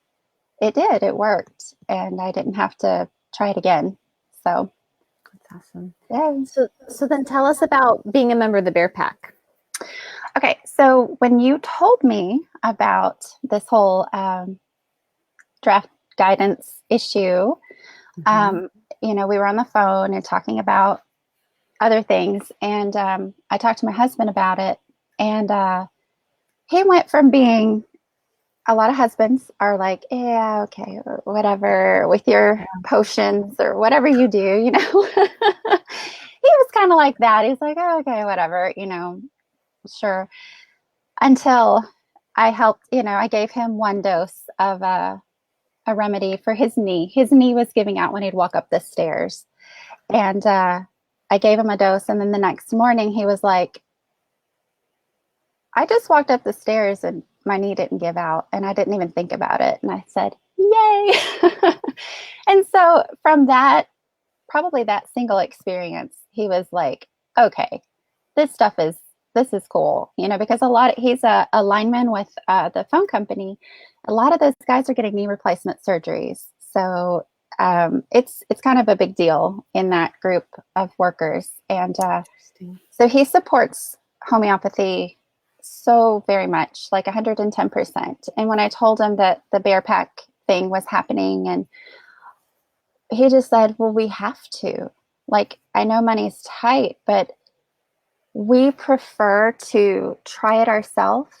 it worked. And I didn't have to try it again. So that's awesome. Yeah. So then tell us about being a member of the Bear Pack. Okay. So when you told me about this whole draft guidance issue, we were on the phone and talking about other things. And I talked to my husband about it. And he went from being, a lot of husbands are like, yeah, okay, or whatever, with your potions or whatever you do, He was kind of like that. He's like, oh, okay, whatever, sure. Until I helped, I gave him one dose of a remedy for his knee. His knee was giving out when he'd walk up the stairs. And I gave him a dose. And then the next morning he was like, I just walked up the stairs and my knee didn't give out. And I didn't even think about it. And I said, yay. And so from that, probably that single experience, he was like, okay, this is cool, because he's a lineman with the phone company. A lot of those guys are getting knee replacement surgeries. So it's kind of a big deal in that group of workers. And so he supports homeopathy so very much, like 110%. And when I told him that the Bear Pack thing was happening, and he just said, well, we have to. Like, I know money's tight, but we prefer to try it ourselves.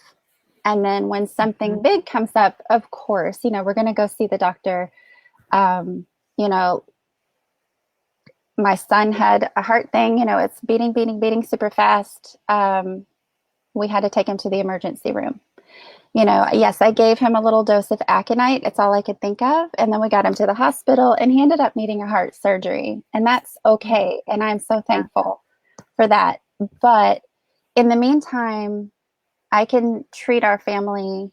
And then when something big comes up, of course, we're going to go see the doctor. My son had a heart thing, it's beating super fast. We had to take him to the emergency room. Yes, I gave him a little dose of aconite. It's all I could think of. And then we got him to the hospital, and he ended up needing a heart surgery. And that's okay. And I'm so thankful for that. But in the meantime, I can treat our family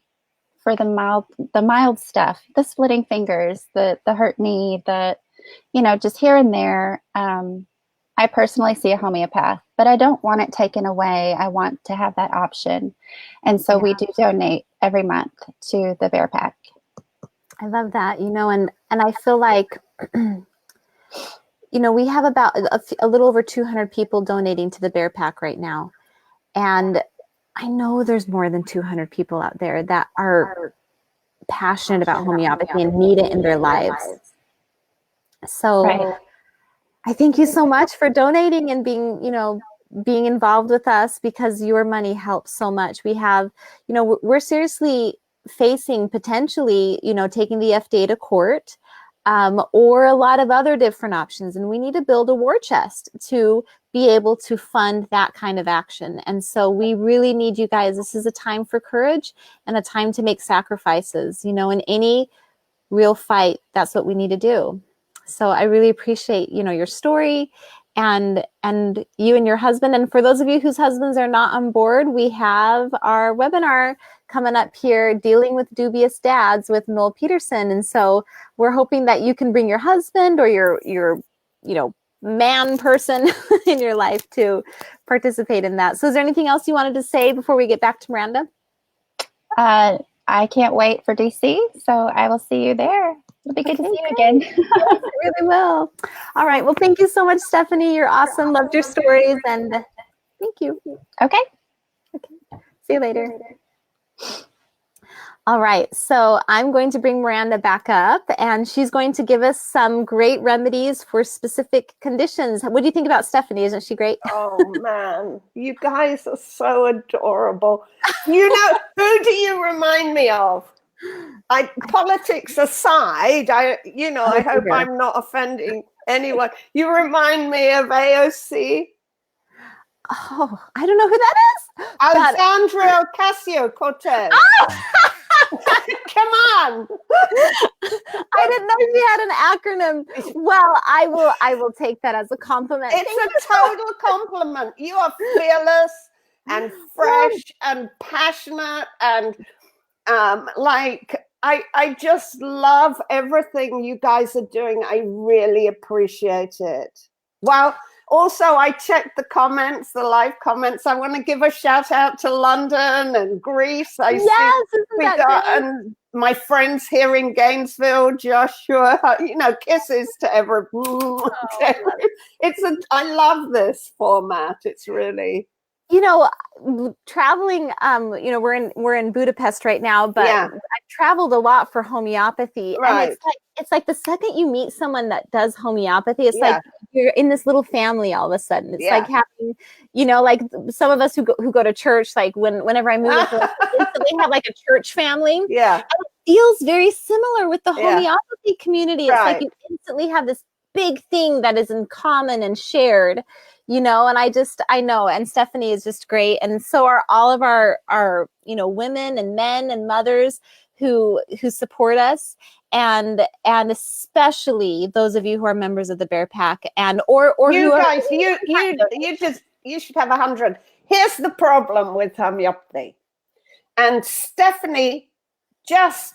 for the mild stuff, the splitting fingers, the hurt knee, just here and there. I personally see a homeopath, but I don't want it taken away. I want to have that option. And so we do donate every month to the Bear Pack. I love that, and I feel like, we have about a little over 200 people donating to the Bear Pack right now. And I know there's more than 200 people out there that are passionate about homeopathy and need it in their lives. So Right. I thank you so much for donating and being involved with us, because your money helps so much. We have, we're seriously facing potentially, taking the FDA to court, or a lot of other different options. And we need to build a war chest to be able to fund that kind of action. And so we really need you guys. This is a time for courage and a time to make sacrifices, in any real fight. That's what we need to do. So I really appreciate, your story and you and your husband. And for those of you whose husbands are not on board, we have our webinar coming up here, Dealing with Dubious Dads with Noel Peterson. And so we're hoping that you can bring your husband or your man person in your life to participate in that. So is there anything else you wanted to say before we get back to Miranda? I can't wait for DC, so I will see you there. It'll be good to see you again. Yes, it really will. All right. Well, thank you so much, Stephanie. You're awesome. Loved your stories, and thank you. Okay. See you later. All right, so I'm going to bring Miranda back up, and she's going to give us some great remedies for specific conditions. What do you think about Stephanie? Isn't she great? Oh, man. You guys are so adorable. Who do you remind me of? Politics aside, I hope I'm not offending anyone. You remind me of AOC. Oh, I don't know who that is. Alexandria Ocasio-Cortez. Oh! Come on. I didn't know you had an acronym. Well, I will take that as a compliment. It's a total compliment. You are fearless and fresh and passionate, and I just love everything you guys are doing. I really appreciate it. Well, also, I checked the comments, the live comments. I want to give a shout out to London and Greece. Yes, isn't that great? And my friends here in Gainesville, Joshua, kisses to every. I love this format. It's really. Traveling, we're in Budapest right now, but I've traveled a lot for homeopathy. Right. And it's like the second you meet someone that does homeopathy, it's like you're in this little family all of a sudden. It's like having, like some of us who go to church, like whenever I move into instantly have like a church family. Yeah. And it feels very similar with the homeopathy community. It's like you instantly have this big thing that is in common and shared. And I know, and Stephanie is just great. And so are all of our women and men and mothers who support us. And especially those of you who are members of the Bear Pack or you guys, you should have 100. Here's the problem with homeopathy. And Stephanie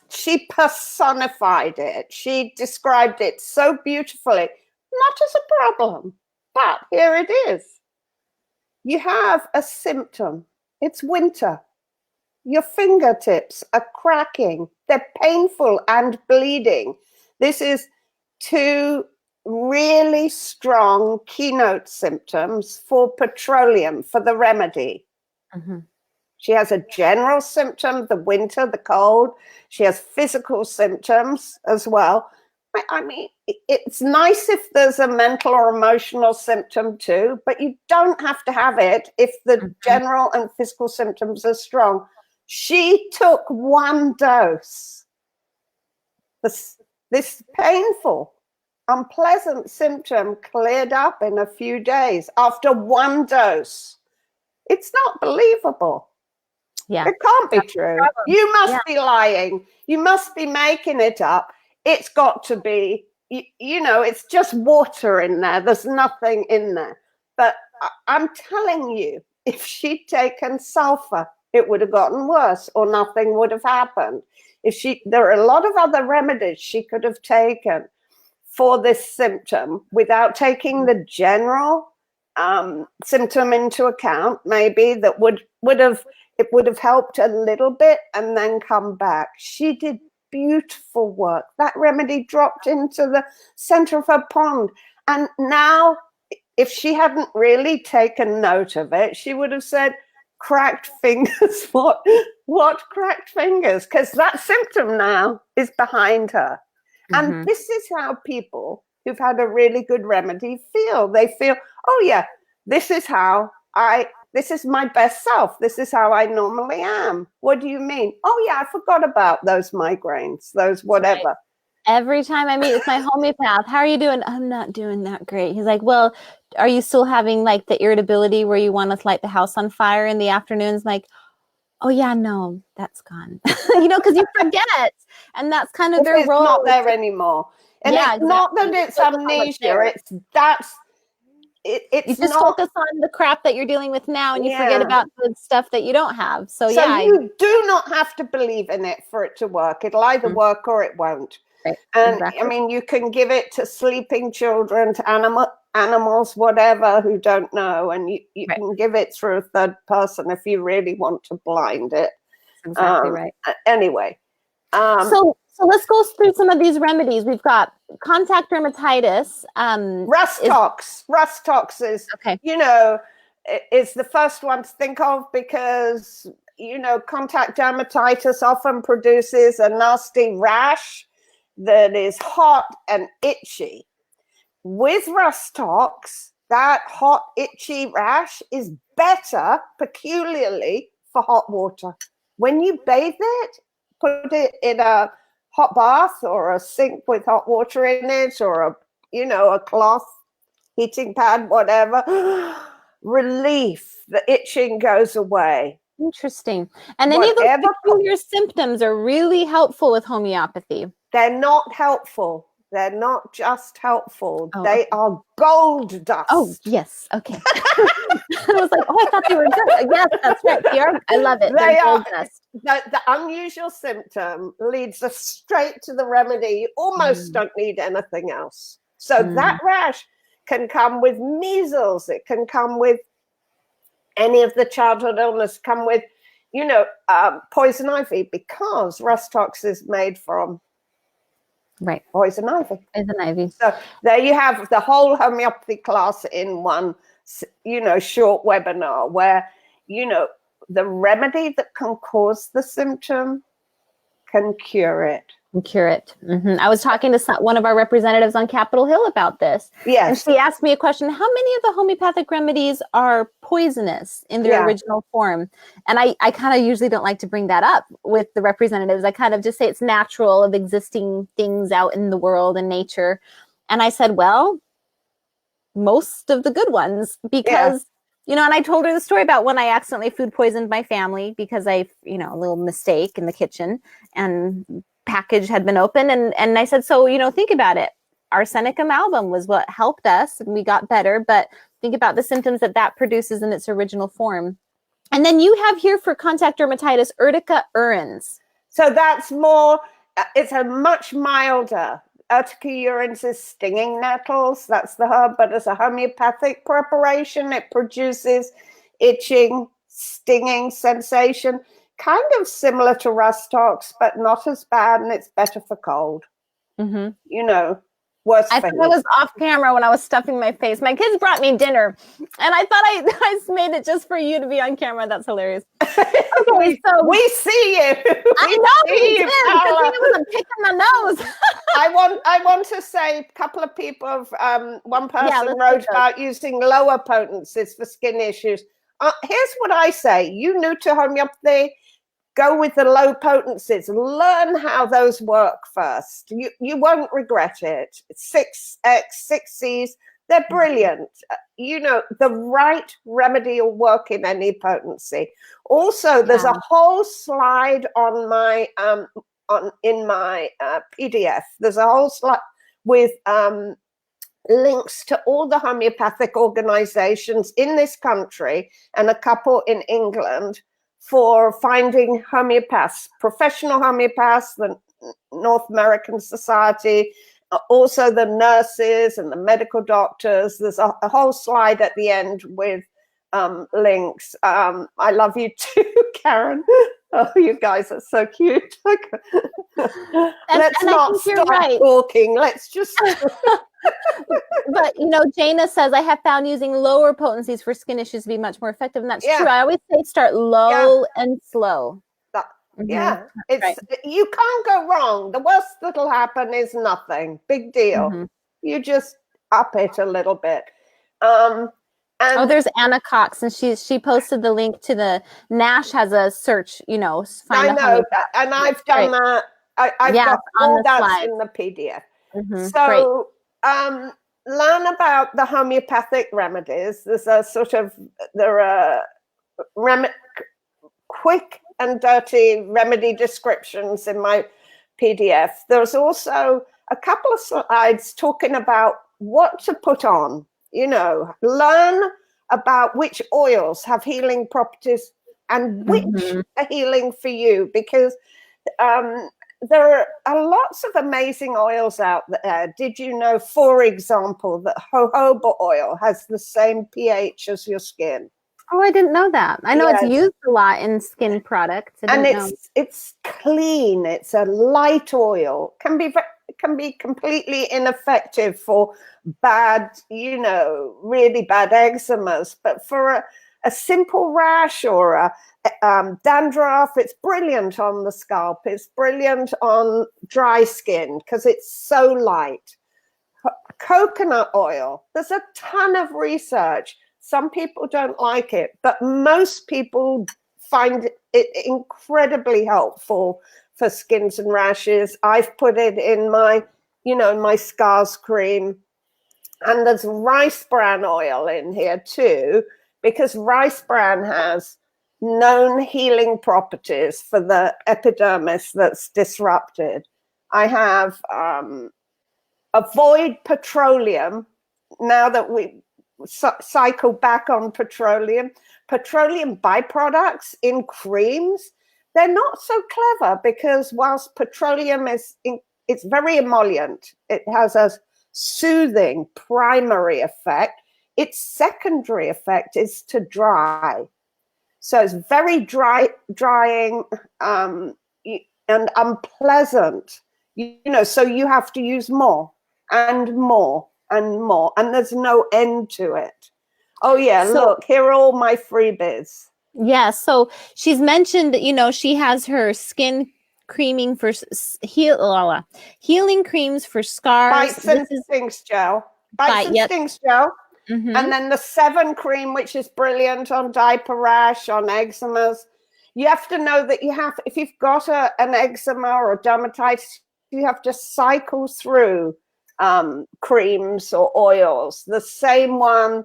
she personified it. She described it so beautifully, not as a problem. But here it is. You have a symptom. It's winter. Your fingertips are cracking. They're painful and bleeding. This is 2 really strong keynote symptoms for petroleum, for the remedy. Mm-hmm. She has a general symptom, the winter, the cold. She has physical symptoms as well. I mean, it's nice if there's a mental or emotional symptom too, but you don't have to have it if the general and physical symptoms are strong. She took 1 dose. This painful, unpleasant symptom cleared up in a few days after 1 dose. It's not believable. Yeah, it can't be true. You must be lying. You must be making it up. It's got to be, it's just water in there. There's nothing in there. But I'm telling you, if she'd taken sulfur, it would have gotten worse or nothing would have happened. There are a lot of other remedies she could have taken for this symptom without taking the general symptom into account, maybe that would have helped a little bit and then come back. She did beautiful work. That remedy dropped into the center of her pond. And now, if she hadn't really taken note of it, she would have said, cracked fingers. What cracked fingers? Because that symptom now is behind her. Mm-hmm. And this is how people who've had a really good remedy feel. They feel, oh yeah, this is my best self. This is how I normally am. What do you mean? Oh yeah, I forgot about those migraines, those whatever. Right. Every time I meet with my homeopath, how are you doing? I'm not doing that great. He's like, well, are you still having like the irritability where you want to light the house on fire in the afternoons? Like, oh yeah, no, that's gone. Because you forget. And that's kind of their role. It's not there anymore. And it's not that it's amnesia. You just focus on the crap that you're dealing with now and you forget about the stuff that you don't have. So you do not have to believe in it for it to work. It'll either work or it won't. Right. And exactly. I mean, you can give it to sleeping children, to animals, whatever, who don't know. And you can give it through a third person if you really want to blind it. Exactly right. Anyway. So let's go through some of these remedies. We've got contact dermatitis. Rust tox is, is the first one to think of because, contact dermatitis often produces a nasty rash that is hot and itchy. With rust tox, that hot, itchy rash is better, peculiarly, for hot water. When you bathe it, put it in a hot bath or a sink with hot water in it or a cloth heating pad, whatever, relief, the itching goes away. Interesting. And any of those Whatever, peculiar symptoms are really helpful with homeopathy. they're not helpful. They're not just helpful. Oh, They okay. are gold dust. Oh, yes. Okay. I was like, oh, I thought they were good. Yes, that's right. I love it. They They're are. gold dust. The unusual symptom leads us straight to the remedy. You almost don't need anything else. So that rash can come with measles. It can come with any of the childhood illness, come with, poison ivy, because Rustox is made from poison ivy. Poison ivy. So there you have the whole homeopathy class in one, short webinar where, the remedy that can cause the symptom can cure it. I was talking to one of our representatives on Capitol Hill about this. Yes. And she asked me a question: how many of the homeopathic remedies are poisonous in their original form? And I kind of usually don't like to bring that up with the representatives. I kind of just say it's natural of existing things out in the world and nature. And I said, well, most of the good ones, because and I told her the story about when I accidentally food poisoned my family because a little mistake in the kitchen, and package had been opened, and I said, so think about it. Arsenic amalgam was what helped us, and we got better. But think about the symptoms that produces in its original form. And then you have here for contact dermatitis, Urtica urens. So that's more. It's a much milder. Urtica urens is stinging nettles. That's the herb, but as a homeopathic preparation, it produces itching, stinging sensation, kind of similar to Rustox, but not as bad, and it's better for cold. Worse. I thought I was off camera when I was stuffing my face. My kids brought me dinner, and I thought I made it just for you to be on camera. That's hilarious. Okay, so we see you. I know we did. Katrina was picking my nose. I want to say a couple of people. One person wrote about using lower potencies for skin issues. Here's what I say: you new to homeopathy, go with the low potencies. Learn how those work first. You won't regret it. 6X, 6Cs, they're brilliant. The right remedy will work in any potency. Also, there's a whole slide on my in my PDF. There's a whole slide with links to all the homeopathic organizations in this country and a couple in England for finding homeopaths, professional homeopaths, the North American Society, also the nurses and the medical doctors. There's a whole slide at the end with links. I love you too, Karen. Oh, you guys are so cute. Let's not stop talking. Let's just... But Jana says, I have found using lower potencies for skin issues to be much more effective, and that's true. I always say start low and slow. You can't go wrong. The worst that'll happen is nothing. Big deal. You just up it a little bit. And there's Anna Cox, and she posted the link to the Nash has a search. I know, and I've done that. I've got all that slide in the PDF. So. Learn about the homeopathic remedies. There are quick and dirty remedy descriptions in my PDF. There's also a couple of slides talking about what to put on. Learn about which oils have healing properties and which are healing for you, because there are lots of amazing oils out there. Did you know, for example, that jojoba oil has the same pH as your skin? Oh, I didn't know that. I know it's used a lot in skin products. And it's clean. It's a light oil. Can be completely ineffective for bad, really bad eczemas. But for a simple rash or a dandruff, it's brilliant on the scalp. It's brilliant on dry skin because it's so light. Coconut oil, there's a ton of research. Some people don't like it, but most people find it incredibly helpful for skins and rashes. I've put it in my, my scars cream. And there's rice bran oil in here too, because rice bran has known healing properties for the epidermis that's disrupted. I have avoid petroleum. Now that we cycle back on petroleum byproducts in creams, they're not so clever, because whilst petroleum it's very emollient, it has a soothing primary effect, its secondary effect is to dry. So it's very drying and unpleasant, so you have to use more and more and more, and there's no end to it. Oh yeah, look, here are all my freebies. Yeah, so she's mentioned, she has her skin creaming for healing creams for scars. Bites and Stings gel. Bites and Stings gel. Mm-hmm. And then the 7 cream, which is brilliant on diaper rash, on eczemas. You have to know that if you've got an eczema or dermatitis, you have to cycle through creams or oils. The same one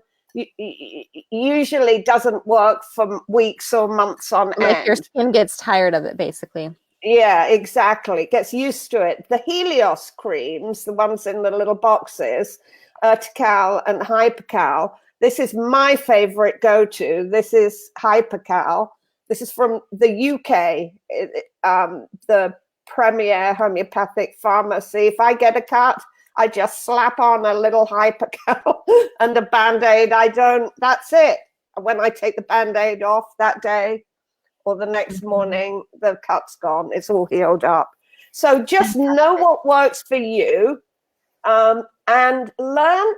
usually doesn't work for weeks or months on end. Like your skin gets tired of it, basically. Yeah, exactly. It gets used to it. The Helios creams, the ones in the little boxes, Urtical and Hypercal. This is my favorite go-to. This is Hypercal. This is from the UK, the premier homeopathic pharmacy. If I get a cut, I just slap on a little Hypercal and a Band-Aid. That's it. When I take the Band-Aid off that day or the next morning, the cut's gone. It's all healed up. So just know what works for you. And learn,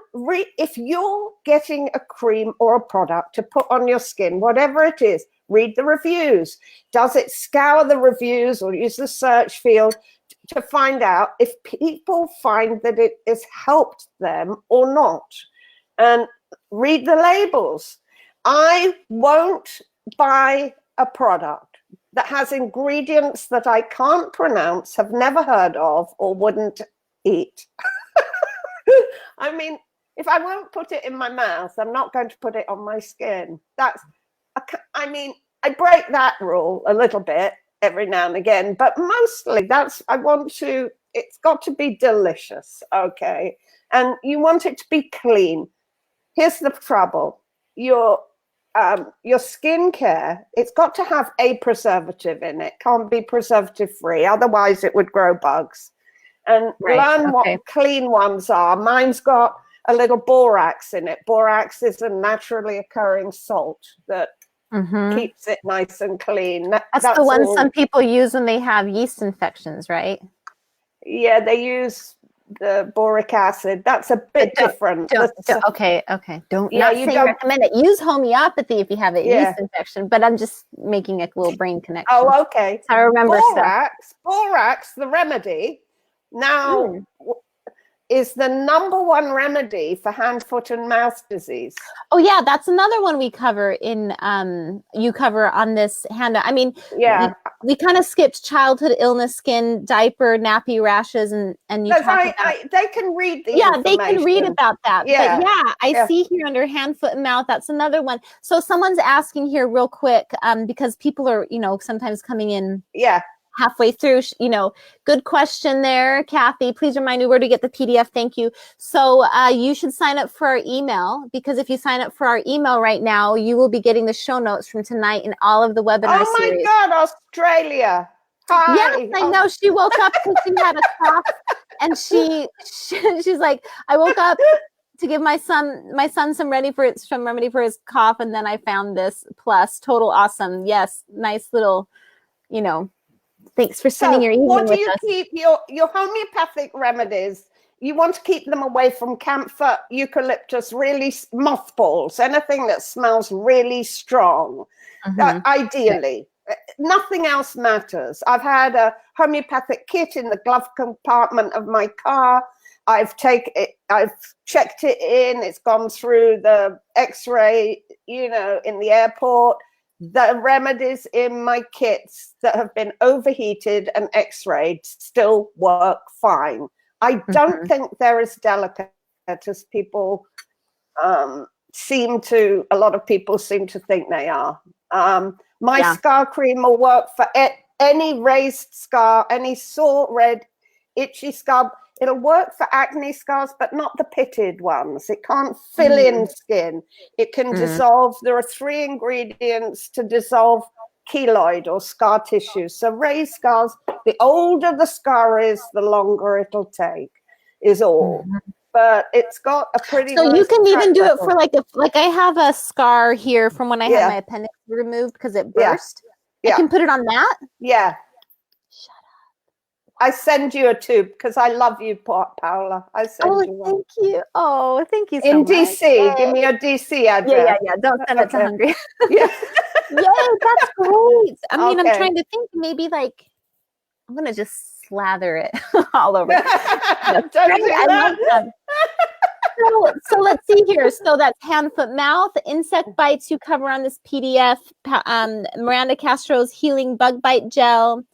if you're getting a cream or a product to put on your skin, whatever it is, read the reviews. Does it scour the reviews or use the search field to find out if people find that it has helped them or not? And read the labels. I won't buy a product that has ingredients that I can't pronounce, have never heard of, or wouldn't eat. I mean, if I won't put it in my mouth, I'm not going to put it on my skin. I break that rule a little bit every now and again, but mostly it's got to be delicious, okay? And you want it to be clean. Here's the trouble. Your skincare, it's got to have a preservative in it. Can't be preservative free, otherwise it would grow bugs. And learn what clean ones are. Mine's got a little borax in it. Borax is a naturally occurring salt that keeps it nice and clean. That's the one some people use when they have yeast infections, right? Yeah, they use the boric acid. That's a bit different. Okay. Don't recommend it. Use homeopathy if you have a yeast infection, but I'm just making a little brain connection. Oh, okay. That's how I remember borax, the remedy. Now is the #1 remedy for hand, foot, and mouth disease. Oh yeah, that's another one we cover in you cover on this handout. I mean, we kind of skipped childhood illness, skin, diaper, nappy rashes, and you they can read the information. They can read about that. Yeah. But I see here under hand, foot, and mouth, that's another one. So someone's asking here real quick, because people are, sometimes coming in halfway through, good question there, Kathy. Please remind me where to get the PDF. Thank you. So you should sign up for our email, because if you sign up for our email right now, you will be getting the show notes from tonight and all of the webinar series. Oh my God, Australia. Hi. Yes, I know. She woke up because she had a cough, and she's like, I woke up to give my son some remedy for his cough, and then I found this plus. Total awesome. Yes, nice little, thanks for sending your email. What do you keep your homeopathic remedies? You want to keep them away from camphor, eucalyptus, really mothballs, anything that smells really strong. Ideally, nothing else matters. I've had a homeopathic kit in the glove compartment of my car. I've checked it in. It's gone through the X-ray, in the airport. The remedies in my kits that have been overheated and X-rayed still work fine. I don't think they're as delicate as people a lot of people seem to think they are. My Yeah. scar cream will work for any raised scar, any sore, red, itchy scar. It'll work for acne scars, but not the pitted ones. It can't fill in skin. It can dissolve. There are 3 ingredients to dissolve keloid or scar tissue. So raised scars, the older the scar is, the longer it'll take, is all. But it's got a pretty So nice you can even do it record. for like I have a scar here from when I had my appendix removed because it burst. Yeah. I can put it on that? Yeah. Shut up. I send you a tube because I love you, Paula. I send you one. Thank you. Oh, thank you so In much. DC. Yay. Give me your DC address. Yeah. Don't send it to Hungry. Yeah. Yay, that's great. I mean, I'm Okay. trying to think maybe like I'm gonna just slather it all over. Don't do I love that. them. So let's see here. So that's hand, foot, mouth, insect bites you cover on this PDF. Miranda Castro's healing bug bite gel,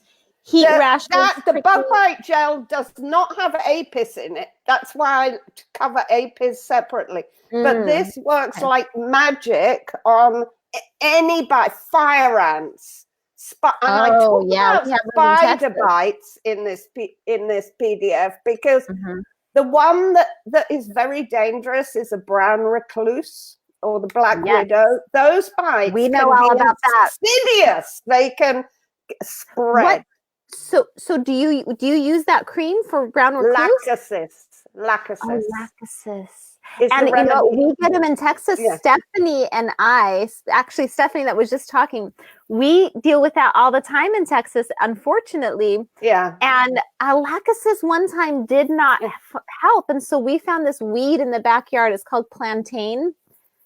heat rashes. The bug bite gel does not have apis in it. That's why I cover apis separately. But this works like magic on any bite, fire ants. I talk about spider bites in this PDF because the one that is very dangerous is a brown recluse or the black widow. Those bites we know all about that. Insidious. They can spread. What? So do you use that cream for brown recluse? Lachesis. Oh, lachesis. And you know, we get them in Texas. Yeah. Stephanie and I, actually Stephanie that was just talking, we deal with that all the time in Texas, unfortunately. Yeah. And lachesis one time did not help. And so we found this weed in the backyard. It's called plantain.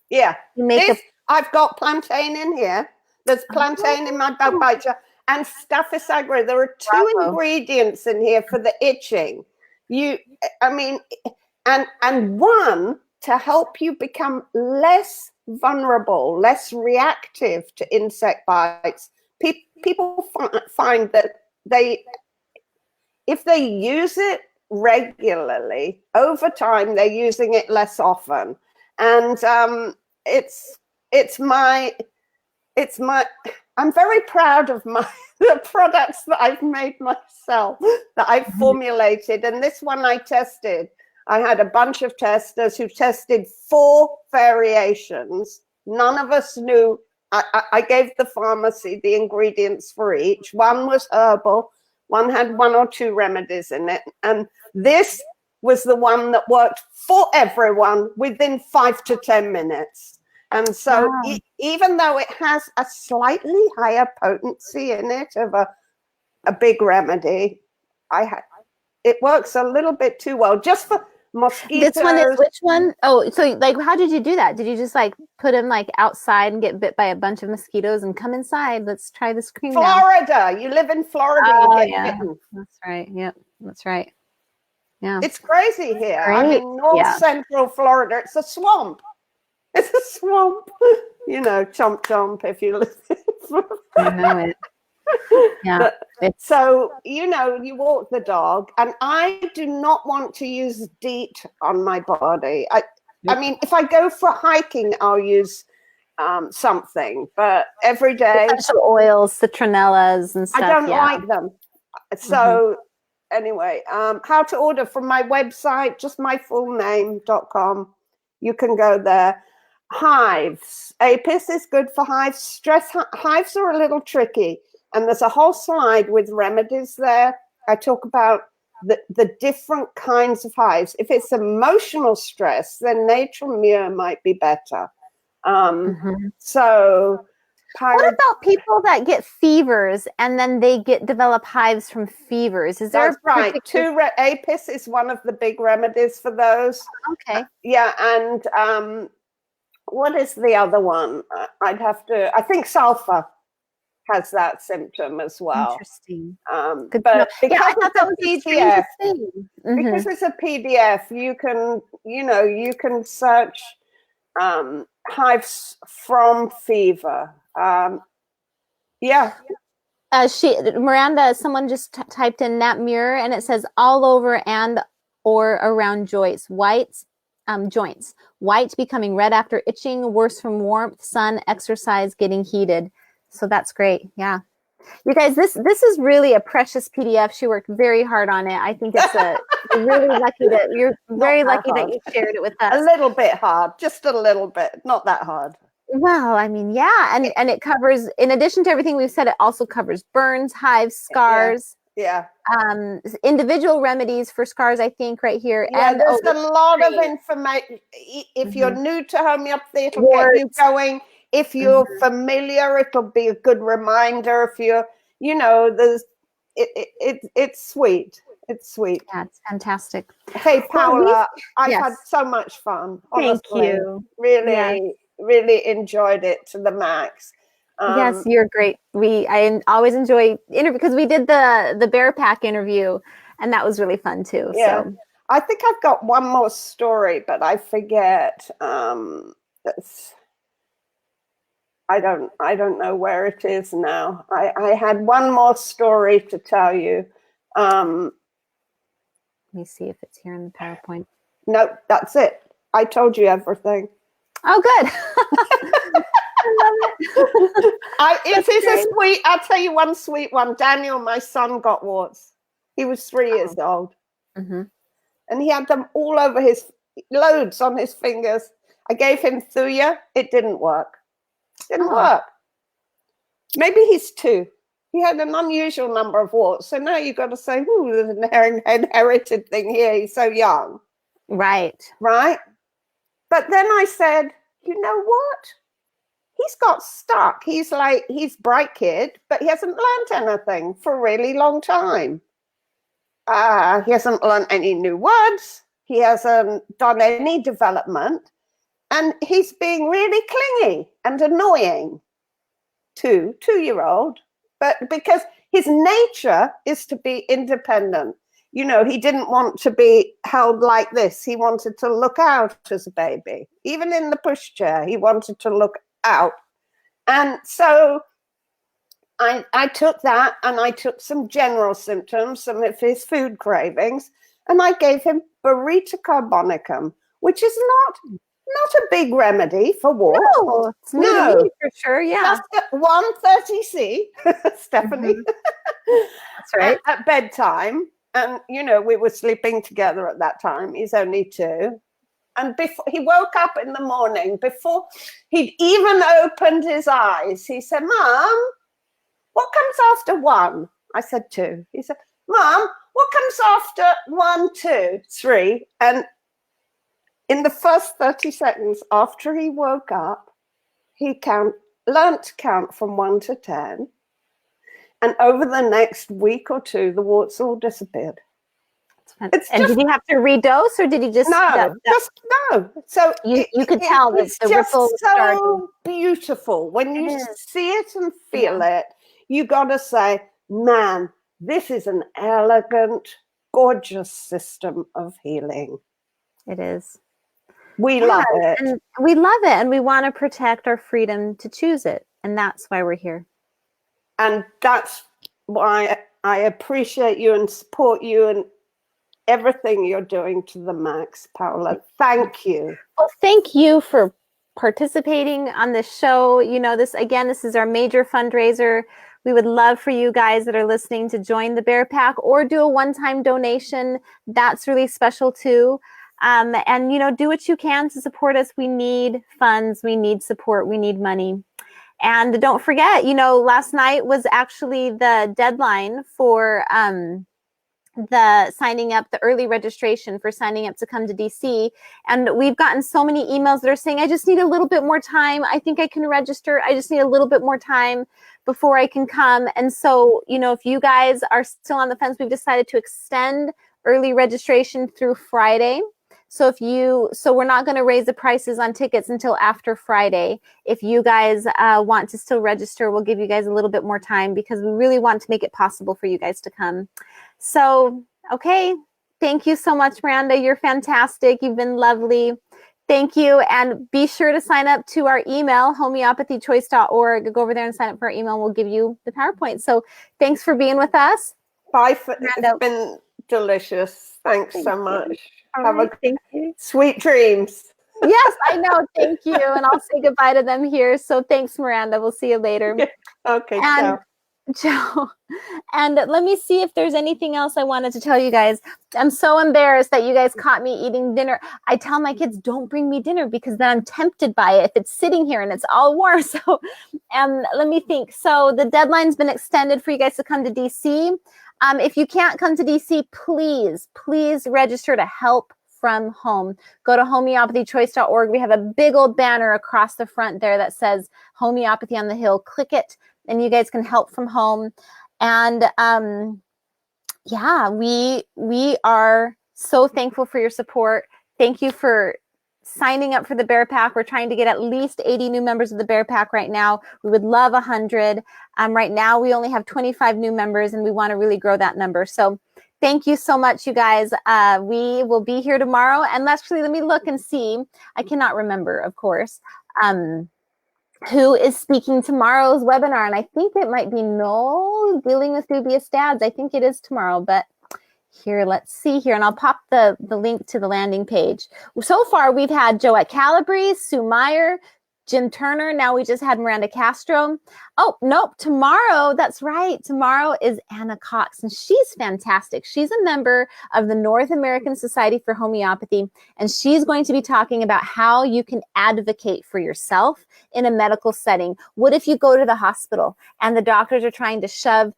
Yeah. You make I've got plantain in here. There's plantain in my bug bite gel. And Staphylococcus aureus. There are 2 ingredients in here for the itching. And one to help you become less vulnerable, less reactive to insect bites. People find that if they use it regularly, over time, they're using it less often. And I'm very proud of the products that I've made myself, that I've formulated. And this one I tested. I had a bunch of testers who tested 4 variations. None of us knew. I gave the pharmacy the ingredients for each. One was herbal. One had 1 or 2 remedies in it. And this was the one that worked for everyone within 5 to 10 minutes. And so even though it has a slightly higher potency in it of a big remedy, it works a little bit too well just for mosquitoes. This one is which one? Oh, so like, how did you do that? Did you just like put him like outside and get bit by a bunch of mosquitoes and come inside? Let's try this cream. Florida. Now. You live in Florida. Oh, you get bitten. That's right. Yep, that's right. Yeah, it's crazy here. I mean, North Central Florida. It's a swamp. It's a swamp. You know, chomp chomp. If you listen. I know it. Yeah. So, you know, you walk the dog, and I do not want to use DEET on my body. I mean, if I go for hiking, I'll use something, but every day. Essential oils, citronellas and stuff. I don't like them. So anyway, how to order from my website, just myfullname.com. You can go there. Hives. Apis is good for hives. Stress hives are a little tricky. And there's a whole slide with remedies there. I talk about the different kinds of hives. If it's emotional stress, then natural myrrh might be better. So, what about people that get fevers and then they develop hives from fevers? Is there right? Apis is one of the big remedies for those. Okay. Yeah, and what is the other one? I think sulfur has that symptom as well. Interesting. But because I thought that was PDF, because it's a PDF, you can search hives from fever. Miranda, someone just typed in Nat Muir, and it says all over and or around joints, white becoming red after itching, worse from warmth, sun, exercise, getting heated. So that's great. Yeah. You guys, this is really a precious PDF. She worked very hard on it. I think it's you're really lucky that you shared it with us. A little bit hard, just a little bit, not that hard. Well, I mean, yeah, and it covers, in addition to everything we've said, it also covers burns, hives, scars. Yeah. Individual remedies for scars, I think, right here. Yeah, and there's a lot of information. If you're new to homeopathy, it'll get you going. If you're familiar, it'll be a good reminder. If you're, there's, it's sweet. It's sweet. Yeah, it's fantastic. Hey, Paula, I've had so much fun. Honestly. Thank you. Really, really enjoyed it to the max. Yes, you're great. I always enjoy interview because we did the Bear Pack interview, and that was really fun too. Yeah. So I think I've got one more story, but I forget. I don't know where it is now. I had one more story to tell you. Let me see if it's here in the PowerPoint. No, that's it. I told you everything. Oh, good. I love it. It is a sweet. I'll tell you one sweet one. Daniel, my son, got warts. He was 3 years old, and he had them all over loads on his fingers. I gave him Thuya. It didn't work. Didn't work. Maybe he's 2. He had an unusual number of warts. So now you've got to say, there's an inherited thing here. He's so young. Right. Right. But then I said, you know what? He's got stuck. He's bright kid, but he hasn't learned anything for a really long time. He hasn't learned any new words. He hasn't done any development. And he's being really clingy and annoying to 2-year-old. But because his nature is to be independent. He didn't want to be held like this. He wanted to look out as a baby. Even in the pushchair, he wanted to look out. And so I took that, and I took some general symptoms, some of his food cravings, and I gave him Burrito carbonicum, which is not a big remedy for warts. No, it's no, for sure. Yeah, just 130C, Stephanie. That's right. At bedtime, and we were sleeping together at that time. He's only 2. And before he woke up in the morning, before he'd even opened his eyes, he said, "Mom, what comes after 1?" I said 2. He said, "Mom, what comes after 1, 2, 3?" And in the first 30 seconds after he woke up, he learned to count from 1 to 10. And over the next week or 2, the warts all disappeared. Did you have to redose, or did you just no? So you could tell that the ripple was starting. So beautiful when you see it and feel it. You got to say, man, this is an elegant, gorgeous system of healing. It is. We love it. And we love it, and we want to protect our freedom to choose it, and that's why we're here. And that's why I appreciate you and support you and everything you're doing to the max, Paula. Thank you. Well, thank you for participating on this show. This is our major fundraiser. We would love for you guys that are listening to join the Bear Pack or do a one-time donation. That's really special too. And do what you can to support us. We need funds, we need support, we need money. And don't forget, last night was actually the deadline for the early registration for signing up to come to DC. And we've gotten so many emails that are saying, I just need a little bit more time. I think I can register. I just need a little bit more time before I can come. And so, if you guys are still on the fence, we've decided to extend early registration through Friday. So we're not going to raise the prices on tickets until after Friday. If you guys want to still register, we'll give you guys a little bit more time because we really want to make it possible for you guys to come. So, okay. Thank you so much, Miranda. You're fantastic. You've been lovely. Thank you. And be sure to sign up to our email, homeopathychoice.org. Go over there and sign up for our email. We'll give you the PowerPoint. So thanks for being with us. Bye. It's been delicious. Thanks so much. Have a thank you. Sweet dreams. Yes, I know. Thank you. And I'll say goodbye to them here. So thanks, Miranda. We'll see you later. Okay, And ciao. Joe, and let me see if there's anything else I wanted to tell you guys. I'm so embarrassed that you guys caught me eating dinner. I tell my kids, don't bring me dinner because then I'm tempted by it if it's sitting here and it's all warm. So, let me think. So the deadline's been extended for you guys to come to DC. If you can't come to DC, please register to help from home. Go to homeopathychoice.org. We have a big old banner across the front there that says Homeopathy on the Hill. Click it and you guys can help from home. And yeah, we are so thankful for your support. Thank you for signing up for the Bear Pack. We're trying to get at least 80 new members of the Bear Pack right now. We would love 100. Right now, we only have 25 new members, and we want to really grow that number. So thank you so much, you guys. We will be here tomorrow. And actually, let me look and see. I cannot remember, of course. Who is speaking tomorrow's webinar, and I think it might be Noel dealing with dubious dads. I think it is tomorrow, but here, let's see here, and I'll pop the link to the landing page. So far, we've had Joette Calabrese, Sue Meyer, Jim Turner. Now we just had Miranda Castro. Oh, nope. Tomorrow, that's right. Tomorrow is Anna Cox, and she's fantastic. She's a member of the North American Society for Homeopathy, and she's going to be talking about how you can advocate for yourself in a medical setting. What if you go to the hospital and the doctors are trying to shove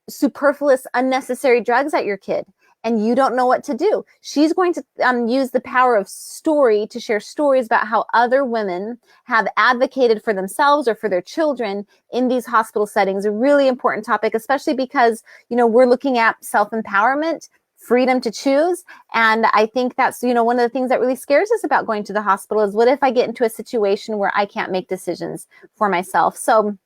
superfluous, unnecessary drugs at your kid? And you don't know what to do. She's going to use the power of story to share stories about how other women have advocated for themselves or for their children in these hospital settings. A really important topic, especially because, we're looking at self-empowerment, freedom to choose. And I think that's, one of the things that really scares us about going to the hospital is what if I get into a situation where I can't make decisions for myself? So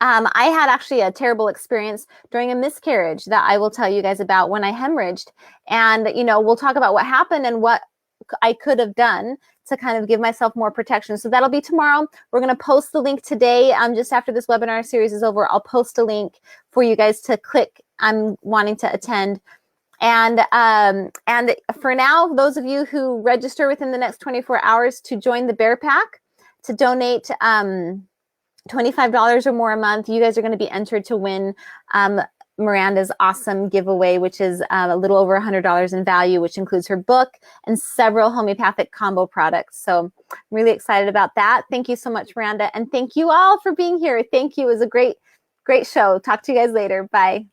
I had actually a terrible experience during a miscarriage that I will tell you guys about when I hemorrhaged. And, we'll talk about what happened and what I could have done to kind of give myself more protection. So that'll be tomorrow. We're going to post the link today. Just after this webinar series is over, I'll post a link for you guys to click. I'm wanting to attend. And for now, those of you who register within the next 24 hours to join the Bear Pack, to donate $25 or more a month, you guys are going to be entered to win Miranda's awesome giveaway, which is a little over $100 in value, which includes her book and several homeopathic combo products. So I'm really excited about that. Thank you so much, Miranda. And thank you all for being here. Thank you. It was a great show. Talk to you guys later. Bye.